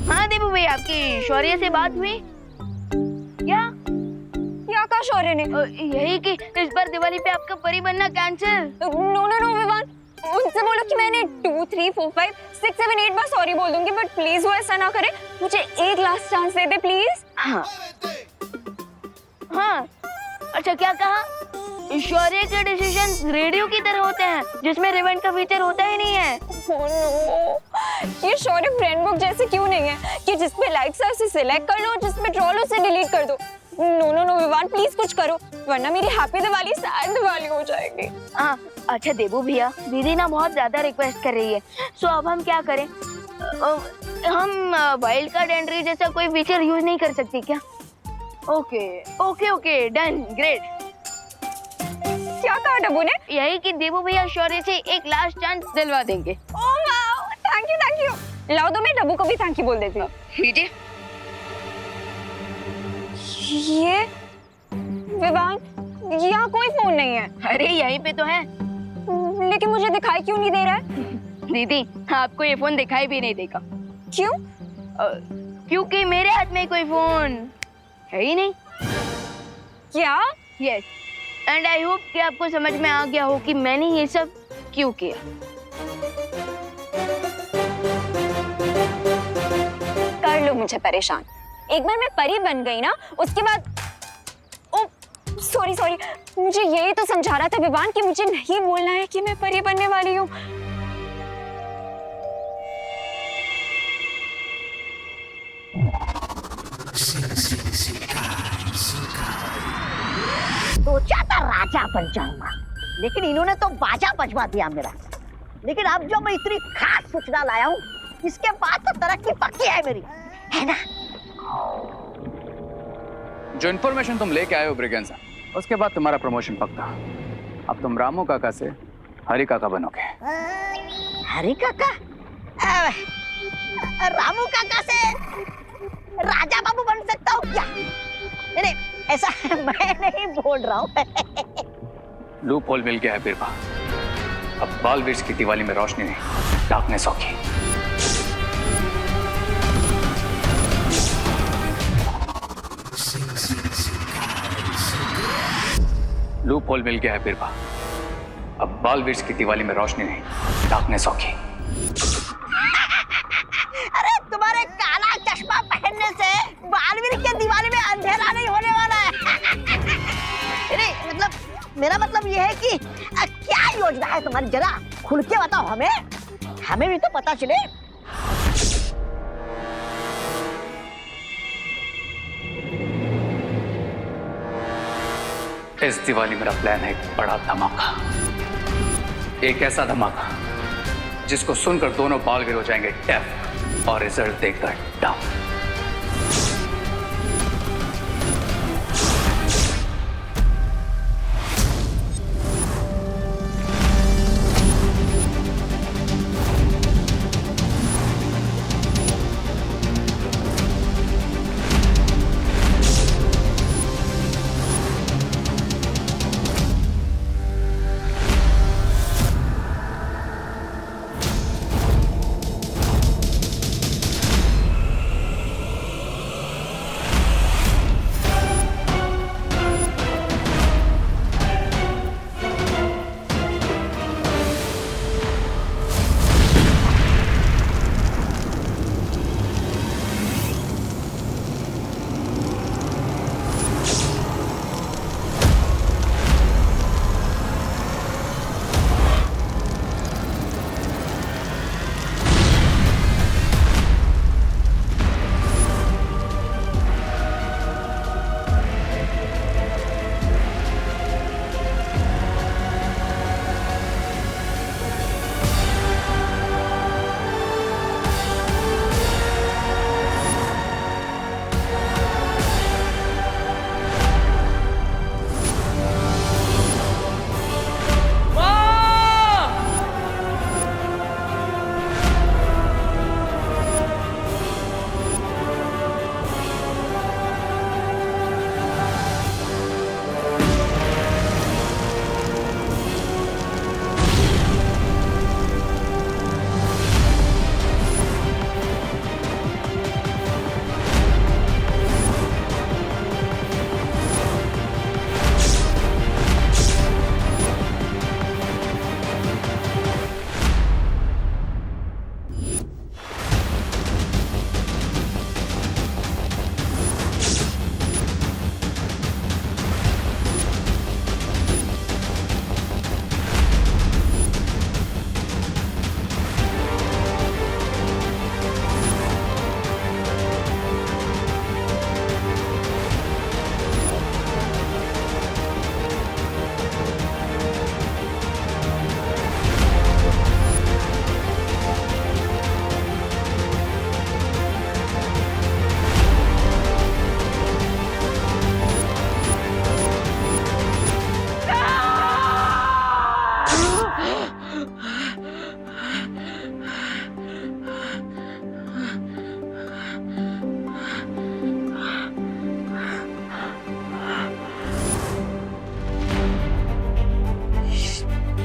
हाँ देबू भाई, आपकी शौर्य से बात हुई क्या? क्या कहा शौर्य ने? यही कि इस बार दिवाली पे आपका परी बनना cancel. No no no Vivaan, उनसे बोलो कि मैंने 2, 3, 4, 5, 6, 7, 8 बार सॉरी बोल दूंगी, बट प्लीज वो ऐसा ना करे। मुझे एक last chance they they please. हाँ हाँ, अच्छा क्या कहा? शौर्य के डिसीजन रेडियो की तरह होते हैं जिसमें रिवेंट का फीचर होता ही नहीं है। Oh no, ये शौर्य फ्रेंड बुक जैसे क्यों नहीं है कि जिसपे लाइक्स है उसे सिलेक्ट कर लो, जिसपे ट्रोल उसे डिलीट कर दो। No no no Vivaan, please कुछ करो, वरना मेरी हैप्पी दिवाली सैड दिवाली हो जाएगी। हाँ अच्छा देबू भैया, दीदी ना बहुत ज्यादा रिक्वेस्ट कर रही है, सो अब हम क्या करें? हम वाइल्ड कार्ड एंट्री जैसा कोई फीचर यूज नहीं कर सकती क्या? Okay okay okay, done, great. क्या कहा डब्बू ने? यही कि देबू भैया शौर्य से एक लास्ट चांस दिलवा देंगे। Oh wow, thank you. लाओ तो मैं डब्बू को भी थैंक यू बोल देती हूँ। लीजिए। ये विवान, यहाँ कोई फोन नहीं है। अरे यहीं पे तो है। लेकिन मुझे दिखाई क्यों नहीं दे रहा है? दीदी, आपको ये फोन दिखाई भी नहीं देगा। क्यों? क्योंकि मेरे हाथ में कोई फोन है ही नहीं। क्या? यस, एंड आई होप कि आपको समझ में आ गया हो कि मैंने ये सब क्यों किया। कर लो मुझे परेशान। एक बार मैं परी बन गई ना, उसके बाद ओ सॉरी, मुझे यही तो समझा रहा था विवान कि मुझे नहीं बोलना है कि मैं परी बनने वाली हूँ। सोचा था राजा बन जाऊंगा, लेकिन इन्होंने तो बाजा बजवा दिया मेरा। लेकिन अब जो मैं इतनी खास सूचना लाया हूँ, इसके बाद तो तरक्की पक्की है मेरी, है ना? जो इन्फॉर्मेशन तुम लेके आए हो ब्रिगेंसा, उसके बाद तुम्हारा प्रमोशन पक्का। अब तुम रामू काका से हरी काका बनोगे। हरी काका? रामू काका से राजा बाबू बन सकता हूँ क्या? नहीं, ऐसा मैं नहीं बोल रहा हूँ। लूप होल मिल गया है बिरबा। अब बालवीर की दिवाली में रोशनी नहीं, डार्कनेस होगी। लूप होल मिल गया है बिरबा। अब बालवीर की दिवाली में रोशनी नहीं, डार्कनेस होगी। अरे तुम्हारे काला चश्मा पहनने से बालवीर के दिवाली में अंधेरा नहीं होने वाला है। नहीं, मतलब मेरा मतलब यह है कि क्या योजना है तुम्हारी, जरा खुल के बताओ हमें भी तो पता चले। इस दिवाली मेरा प्लान है एक बड़ा धमाका, एक ऐसा धमाका जिसको सुनकर दोनों बालवीर हो जाएंगे डेफ और रिजल्ट देखकर डम।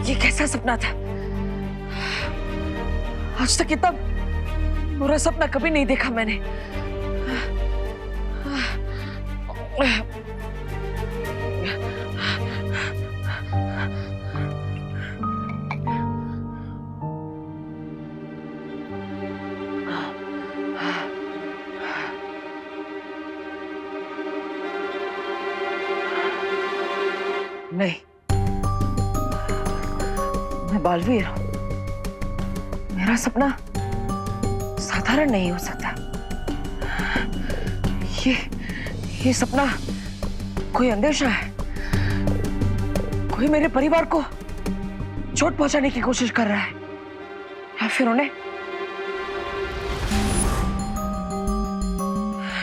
ये कैसा सपना था? आज तक इतना बुरा सपना कभी नहीं देखा मैंने। नहीं, मैं बालवीर हूं। मेरा सपना साधारण नहीं हो सकता। ये सपना कोई अंदेशा है। कोई मेरे परिवार को चोट पहुंचाने की कोशिश कर रहा है, या फिर उन्हें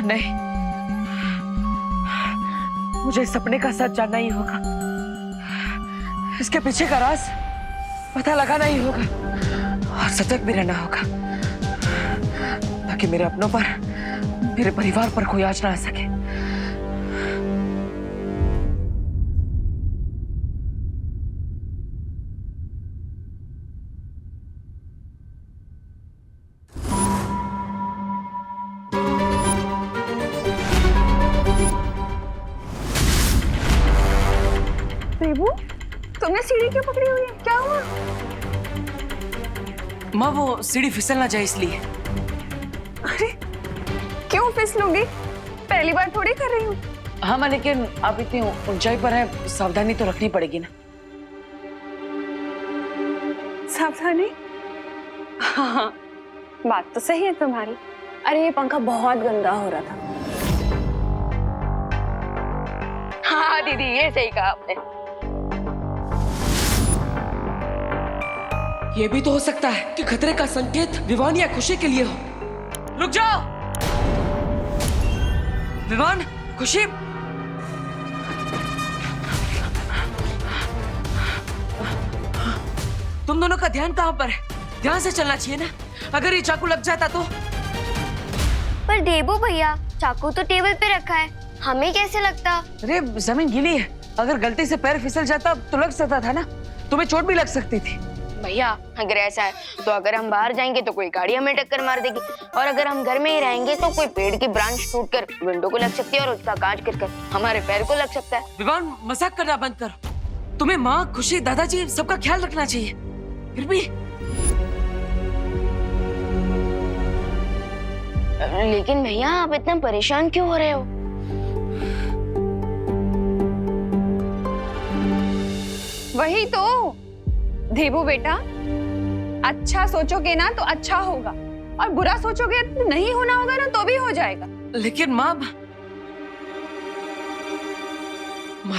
नहीं। मुझे इस सपने का सच जानना ही होगा। इसके पीछे का राज पता लगाना ही होगा और सतर्क भी रहना होगा, ताकि मेरे अपनों पर, मेरे परिवार पर कोई आंच ना आ सके। देबू, तुमने सीढ़ी क्यों पकड़ी हुई है? क्या हुआ? माँ, वो सीढ़ी फिसलना जाए इसलिए। अरे क्यों फिसलूंगी? पहली बार थोड़ी कर रही हूँ। हाँ माँ, लेकिन आप इतनी ऊंचाई पर है, सावधानी तो रखनी पड़ेगी ना। सावधानी? हाँ, बात तो सही है तुम्हारी। अरे ये पंखा बहुत गंदा हो रहा था। हाँ दीदी, ये सही कहा आपने। ये भी तो हो सकता है कि खतरे का संकेत विवान या खुशी के लिए हो। रुक जाओ विवान, खुशी। तुम दोनों का ध्यान कहाँ पर है? ध्यान से चलना चाहिए ना। अगर ये चाकू लग जाता तो? पर देबू भैया, चाकू तो टेबल पे रखा है, हमें कैसे लगता? अरे जमीन गीली है, अगर गलती से पैर फिसल जाता तो लग सकता था ना। तुम्हें चोट भी लग सकती थी। भैया अगर ऐसा है तो अगर हम बाहर जाएंगे तो कोई गाड़ी हमें टक्कर मार देगी, और अगर हम घर में ही रहेंगे तो कोई पेड़ की ब्रांच टूटकर विंडो को लग सकती है और उसका कांच गिरकर हमारे पैर को लग सकता है। विवान, मजाक करना बंद करो। तुम्हें माँ, खुशी, दादाजी सबका ख्याल रखना चाहिए। फिर भी लेकिन भैया आप इतना परेशान क्यों हो रहे हो? वही तो देबू बेटा, अच्छा सोचोगे ना तो अच्छा होगा, और बुरा सोचोगे तो नहीं होना होगा ना तो भी हो जाएगा। लेकिन माँ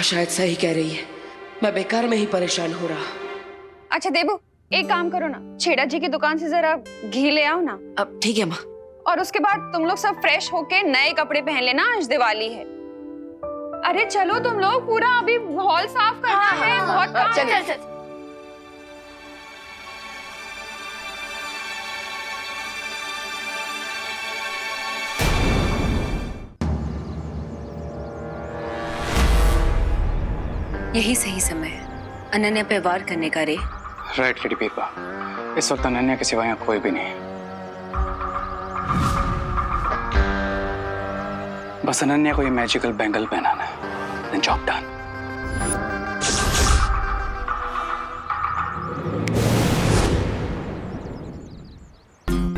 शायद सही कह रही है। मैं बेकार में ही परेशान हो रहा। अच्छा देबू, एक काम करो ना, छेड़ा जी की दुकान से जरा घी ले आओ ना। अब ठीक है माँ। और उसके बाद तुम लोग सब फ्रेश होके नए कपड़े पहन लेना, आज दिवाली है। अरे चलो तुम लोग, पूरा अभी हॉल साफ करना है, बहुत काम चल है। चल चल। यही सही समय है अनन्या पे वार करने का रे। राइट लेडी पीपा, इस वक्त अनन्या के सिवा यहाँ कोई भी नहीं। बस अनन्या को ये मैजिकल बैंगल पहनाना है। Then job done.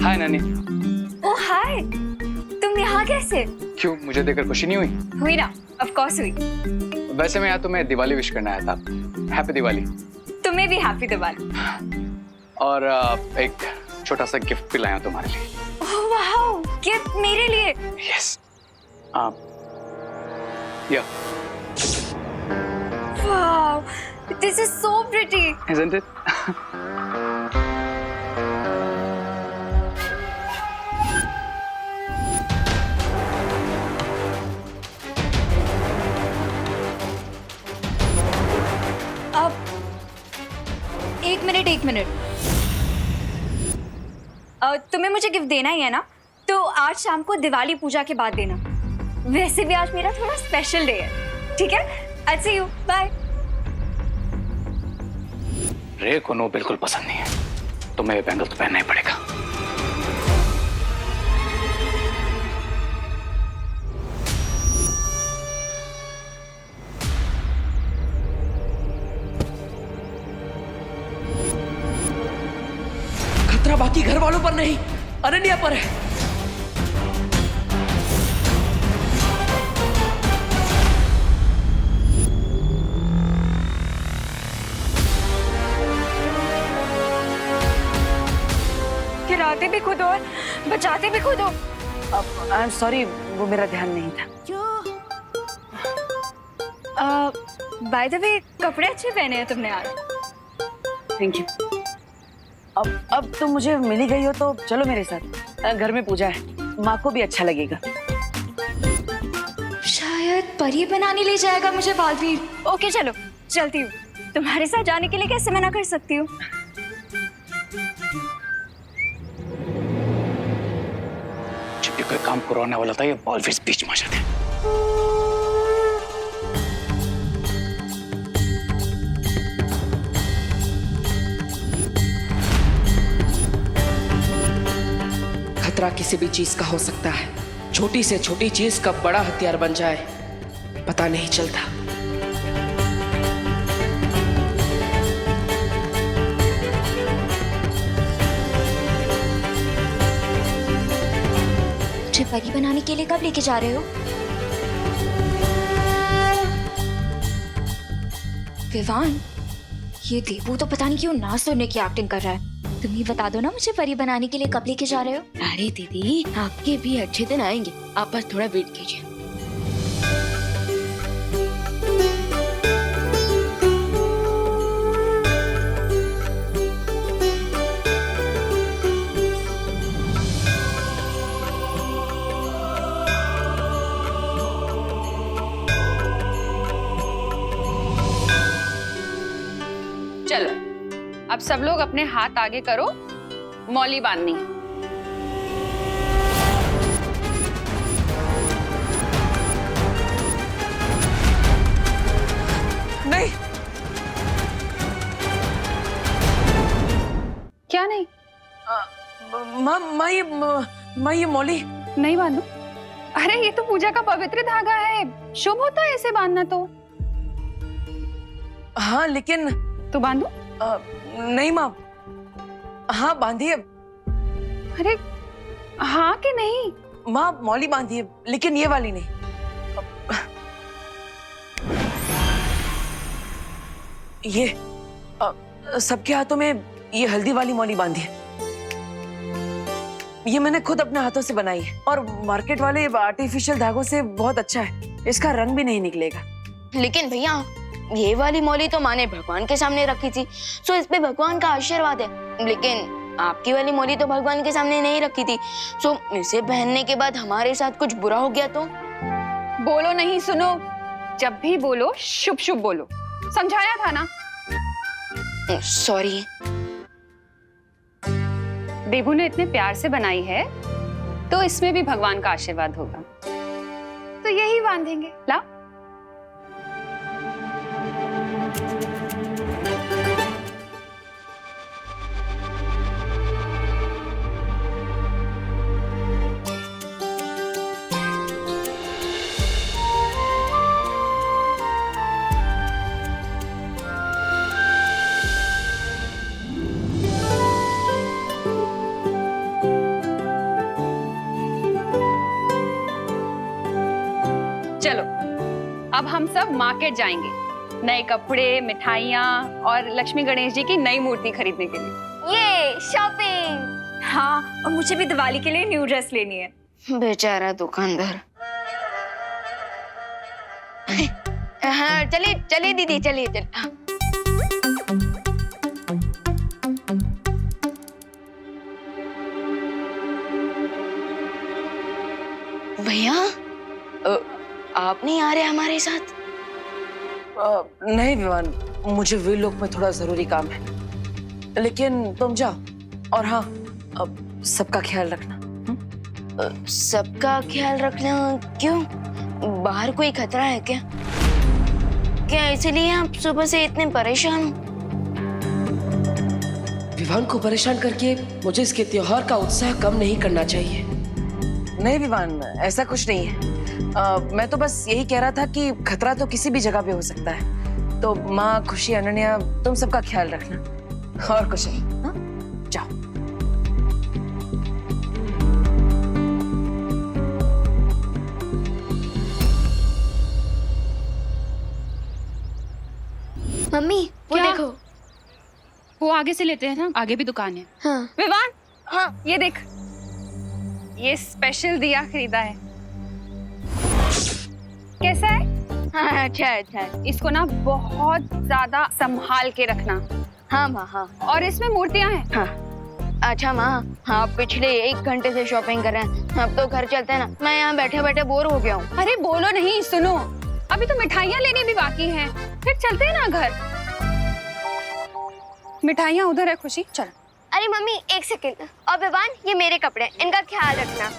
हाय नानी। ओ हाय, तुम यहाँ कैसे? क्यों, मुझे देखकर खुशी नहीं हुई? हुई ना, ऑफ कोर्स हुई। वैसे मैं यहाँ तुम्हें दिवाली विश करना आया था। हैप्पी दिवाली। तुम्हें भी हैप्पी दिवाली। और एक छोटा सा गिफ्ट भी लाया हूं तुम्हारे लिए। ओह वाओ, गिफ्ट मेरे लिए? यस। या। Wow, this is so pretty. Isn't it? अब एक मिनट। तुम्हें मुझे गिफ्ट देना ही है ना, तो आज शाम को दिवाली पूजा के बाद देना। वैसे भी आज मेरा थोड़ा स्पेशल डे है, ठीक है? I'll see you, bye। रे को नो बिल्कुल पसंद नहीं है, तो मैं ये बैंगल तो पहनना ही पड़ेगा। खतरा बाकी घर वालों पर नहीं, अनन्या पर है। गिराते भी खुद और बचाते भी खुद हो। आई एम सॉरी, वो मेरा ध्यान नहीं था। बाय द वे, कपड़े अच्छे पहने हैं तुमने आज। Thank you. अब तुम मुझे मिली गई हो तो चलो मेरे साथ, घर में पूजा है, माँ को भी अच्छा लगेगा। शायद परी बनाने ले जाएगा मुझे बालवीर। ओके चलो, चलती हूँ। तुम्हारे साथ जाने के लिए कैसे मना कर सकती हूँ? जब भी कोई काम करवाने वाला था, ये बालवीर बीच में आ जाते हैं। खतरा किसी भी चीज का हो सकता है। छोटी से छोटी चीज कब बड़ा हथियार बन जाए पता नहीं चलता। मुझे परी बनाने के लिए कब लेके जा रहे हो? विवान, ये देवू तो पता नहीं क्यों ना सुनने की एक्टिंग कर रहा है। तुम ही बता दो ना मुझे परी बनाने के लिए कब लेके जा रहे हो? अरे दीदी, आपके भी अच्छे दिन आएंगे, आप बस थोड़ा वेट कीजिए। चलो, अब सब लोग अपने हाथ आगे करो, मौली बांधनी है। नहीं। क्या नहीं? माँ ये मौली नहीं बांधो? अरे ये तो पूजा का पवित्र धागा है, शुभ होता है इसे बांधना तो। हाँ लेकिन तो बांधो। नहीं माँ, हाँ बांधिए। अरे हाँ कि नहीं? माँ मौली बांधिए, लेकिन ये वाली नहीं। ये सबके हाथों में ये हल्दी वाली मौली बांधिए। ये मैंने खुद अपने हाथों से बनाई है और मार्केट वाले आर्टिफिशियल धागों से बहुत अच्छा है, इसका रंग भी नहीं निकलेगा। लेकिन भैया, ये वाली मौली तो माँ ने भगवान के सामने रखी थी, सो इस पे भगवान का आशीर्वाद है। लेकिन आपकी वाली मौली तो भगवान के सामने नहीं रखी थी, सो इसे पहनने के बाद हमारे साथ कुछ बुरा हो गया तो? बोलो नहीं, सुनो। जब भी बोलो शुभ शुभ बोलो, समझाया था ना। सॉरी। देवू ने इतने प्यार से बनाई है तो इसमें भी भगवान का आशीर्वाद होगा, तो यही बांधेंगे। ला। चलो अब हम सब मार्केट जाएंगे नए कपड़े, मिठाइयाँ और लक्ष्मी गणेश जी की नई मूर्ति खरीदने के लिए। ये शॉपिंग। हाँ, और मुझे भी दिवाली के लिए न्यू ड्रेस लेनी है। बेचारा दुकानदार। हाँ चलिए चलिए दीदी, चलिए चलिए। भैया आप नहीं आ रहे हमारे साथ? नहीं विवान, मुझे वीर लोक में थोड़ा जरूरी काम है, लेकिन तुम जाओ। और हाँ, अब सबका ख्याल रखना। सबका ख्याल रखना क्यों? बाहर कोई खतरा है क्या? क्या इसीलिए आप सुबह से इतने परेशान हो? विवान को परेशान करके मुझे इसके त्योहार का उत्साह कम नहीं करना चाहिए। नहीं विवान, ऐसा कुछ नहीं है। मैं तो बस यही कह रहा था कि खतरा तो किसी भी जगह पे हो सकता है। तो माँ, खुशी, अनन्या, तुम सबका ख्याल रखना और कुछ नहीं। हाँ? जाओ। मम्मी वो क्या? देखो। वो आगे से लेते हैं ना, आगे भी दुकान है। हाँ विवान, हाँ ये देख, ये स्पेशल दिया खरीदा है। कैसा है? हाँ अच्छा अच्छा। इसको ना बहुत ज्यादा संभाल के रखना। हाँ माँ हाँ। और इसमें मूर्तियां हैं। हाँ अच्छा माँ, हाँ पिछले 1 घंटे से शॉपिंग कर रहे हैं, अब तो घर चलते हैं ना। मैं यहाँ बैठे बैठे बोर हो गया हूँ। अरे बोलो नहीं, सुनो, अभी तो मिठाइयाँ लेनी भी बाकी हैं, फिर चलते हैं ना घर। मिठाइयाँ उधर है खुशी, चल। अरे मम्मी 1 सेकंड। और विवान, ये मेरे कपड़े, इनका ख्याल रखना।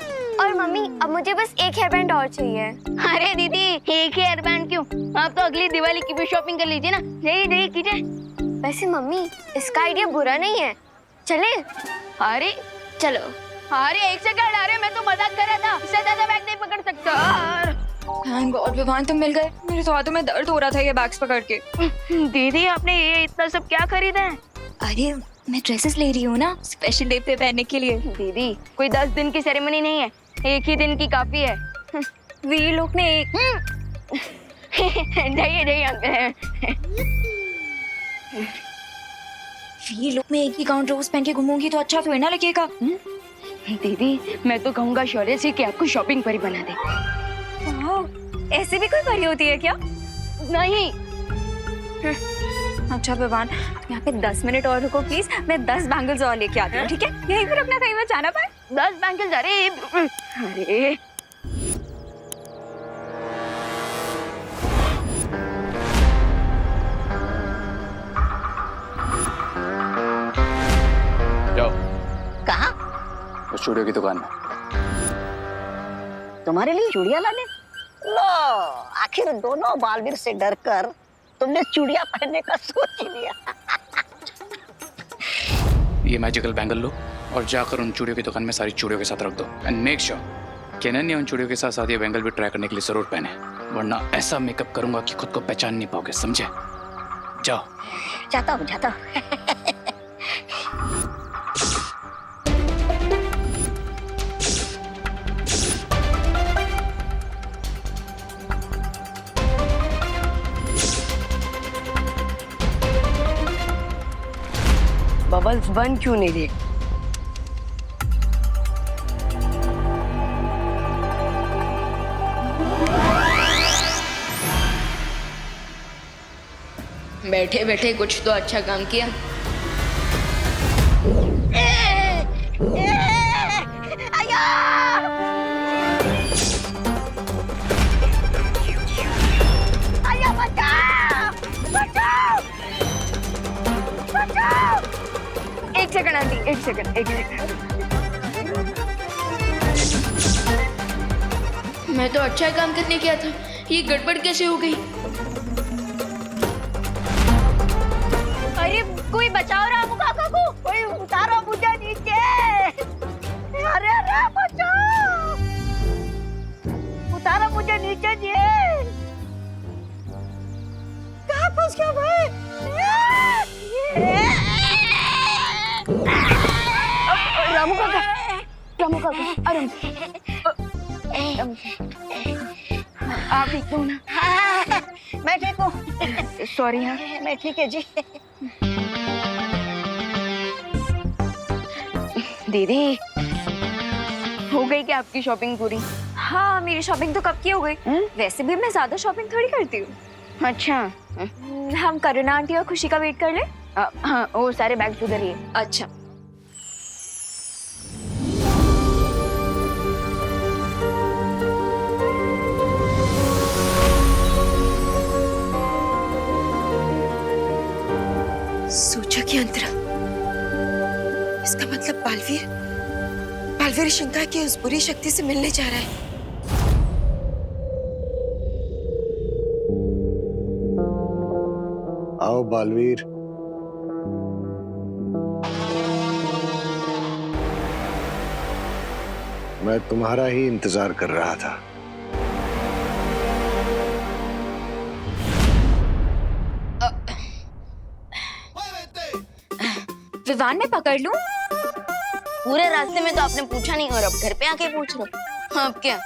और मम्मी अब मुझे बस 1 हेयर बैंड और चाहिए। अरे दीदी 1 हेयर बैंड क्यों? आप तो अगली दिवाली की भी शॉपिंग कर लीजिए ना। यही यही कीजिए। वैसे मम्मी इसका आइडिया बुरा नहीं है, चले? अरे चलो। अरे 1 सेकंड, अरे मैं तो मजाक कर रहा था, इससे ज्यादा बैग नहीं पकड़ सकता। थैंक गॉड विवान तुम मिल गए, मेरे तो हाथों में दर्द हो रहा था ये बैग्स पकड़ के। दीदी आपने ये इतना सब क्या खरीदा है? अरे मैं ड्रेसेस ले रही हूँ ना, स्पेशल डे पे पहनने के लिए। दीदी कोई 10 दिन की सेरेमनी नहीं है, 1 ही दिन की काफी है। वीर लोग ने एक जाइए जाइए अंकल। वीर लोग में एक ही गाउन रोज पहन के घूमूंगी तो अच्छा थोड़ी ना लगेगा। दीदी मैं तो कहूँगा शौर्य से कि आपको शॉपिंग परी बना दे। ऐसे भी कोई परी होती है क्या? नहीं। अच्छा विवान, यहाँ पे 10 मिनट और रुको प्लीज, मैं 10 बैंगल्स और लेके आती हूँ, ठीक है? यहीं पर अपना कहीं मत जाना पाए। 10 बैंगल्स? अरे अरे जाओ। कहाँ? उस स्टूडियो की दुकान में। तुम्हारे लिए चूड़ियां लाने? लो, आखिर दोनों बालवीर से डरकर तुमने चूड़ियां पहनने का सोच ही लिया। ये मैजिकल बैंगल लो और जाकर उन चूड़ियों की दुकान में सारी चूड़ियों के साथ रख दो। एंड मेक श्योर कि अनन्या उन चूड़ियों के साथ साथ ये बैंगल भी ट्राई करने के लिए जरूर पहने, वरना ऐसा मेकअप करूंगा कि खुद को पहचान नहीं पाओगे, समझे? जाओ। जाता हूँ जाता हूँ। बबल्स बन क्यों नहीं रहे? बैठे बैठे कुछ तो अच्छा काम किया। एक सेकंड आंटी, एक सेकंड। मैं तो अच्छा काम करने गया था, ये गड़बड़ कैसे हो गई? अरे कोई बचाओ रामू काका को, कोई उतारो मुझे नीचे। अरे अरे बचाओ, उतारो मुझे नीचे जी। कहाँ फंस गया भाई? रामू काका, रामू काका, आराम से। आप ठीक हो ना? हाँ, मैं ठीक हूँ। सॉरी हाँ। मैं ठीक है जी। दीदी हो गई क्या आपकी शॉपिंग पूरी? हाँ, मेरी शॉपिंग तो कब की हो गई। वैसे भी मैं ज्यादा शॉपिंग थोड़ी करती हूँ। अच्छा हम करुणा आंटी और खुशी का वेट कर ले। हाँ वो सारे बैग्स उधर ही है। अच्छा। सूचक की अंतरा, इसका मतलब बालवीर बालवीर शंका की उस बुरी शक्ति से मिलने जा रहा है। आओ बालवीर। मैं तुम्हारा ही इंतजार कर रहा था। विवान में पकड़ लूं? पूरे रास्ते में तो आपने पूछा नहीं और अब घर पे आके पूछ रहे हो। हाँ, अब क्या?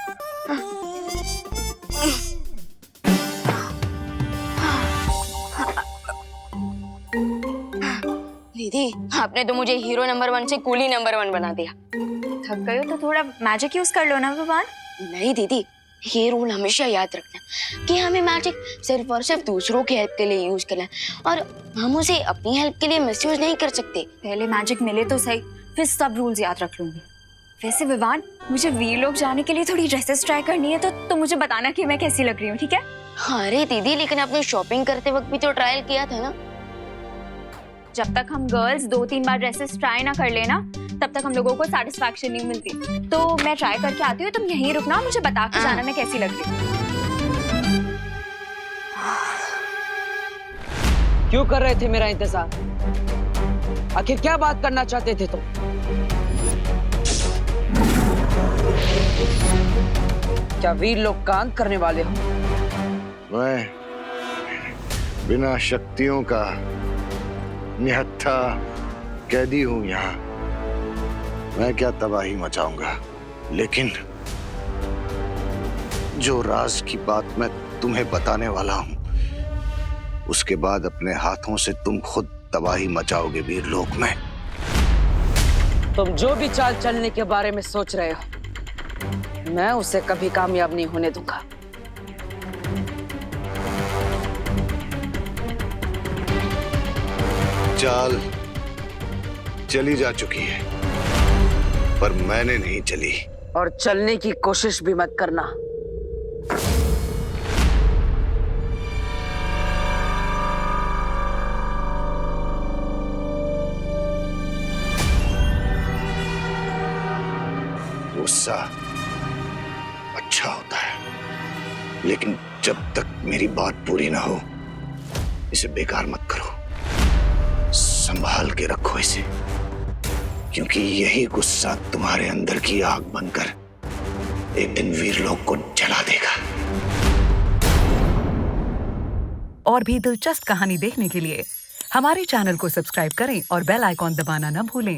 दीदी आपने तो मुझे हीरो नंबर 1 से कूली नंबर 1 बना दिया। थक गए हो तो थोड़ा मैजिक यूज कर लो ना विवान। नहीं दीदी, ये रूल हमेशा याद रखना कि हमें मैजिक सिर्फ और सिर्फ दूसरों की हेल्प के लिए यूज करना है और हम उसे अपनी हेल्प के लिए मिसयूज नहीं कर सकते। पहले मैजिक मिले तो सही, फिर सब रूल्स याद रख लूंगी। वैसे विवान, मुझे वीर लोग जाने के लिए थोड़ी ड्रेसेस ट्राई करनी है तो मुझे बताना कि मैं कैसी लग रही हूँ, ठीक है? हाँ, अरे दीदी लेकिन आपने शॉपिंग करते वक्त भी तो ट्रायल किया था ना। जब तक हम गर्ल्स 2-3 बार ड्रेसेस ट्राई ना कर लेना तब तक हम लोगों को सेटिस्फैक्शन नहीं मिलती। तो मैं ट्राई करके आती हूँ, तुम यहीं रुकना, मुझे बता के जाना मैं कैसी लग रही हूँ। क्यों कर रहे थे मेरा इंतजार? आखिर क्या बात करना चाहते थे तुम? क्या वीर लोग का अंत करने वाले हो? मैं बिना शक्तियों का निहत्था कैदी हूं यहाँ। मैं क्या तबाही मचाऊंगा, लेकिन जो राज की बात मैं तुम्हें बताने वाला हूं उसके बाद अपने हाथों से तुम खुद तबाही मचाओगे वीर लोक में। तुम जो भी चाल चलने के बारे में सोच रहे हो, मैं उसे कभी कामयाब नहीं होने दूंगा। चाल चली जा चुकी है, पर मैंने नहीं चली। और चलने की कोशिश भी मत करना। गुस्सा अच्छा होता है, लेकिन जब तक मेरी बात पूरी ना हो इसे बेकार मत करो। संभाल के रखो इसे, क्योंकि यही गुस्सा तुम्हारे अंदर की आग बनकर एक दिन वीरलोक को जला देगा। और भी दिलचस्प कहानी देखने के लिए हमारे चैनल को सब्सक्राइब करें और बेल आइकॉन दबाना न भूलें।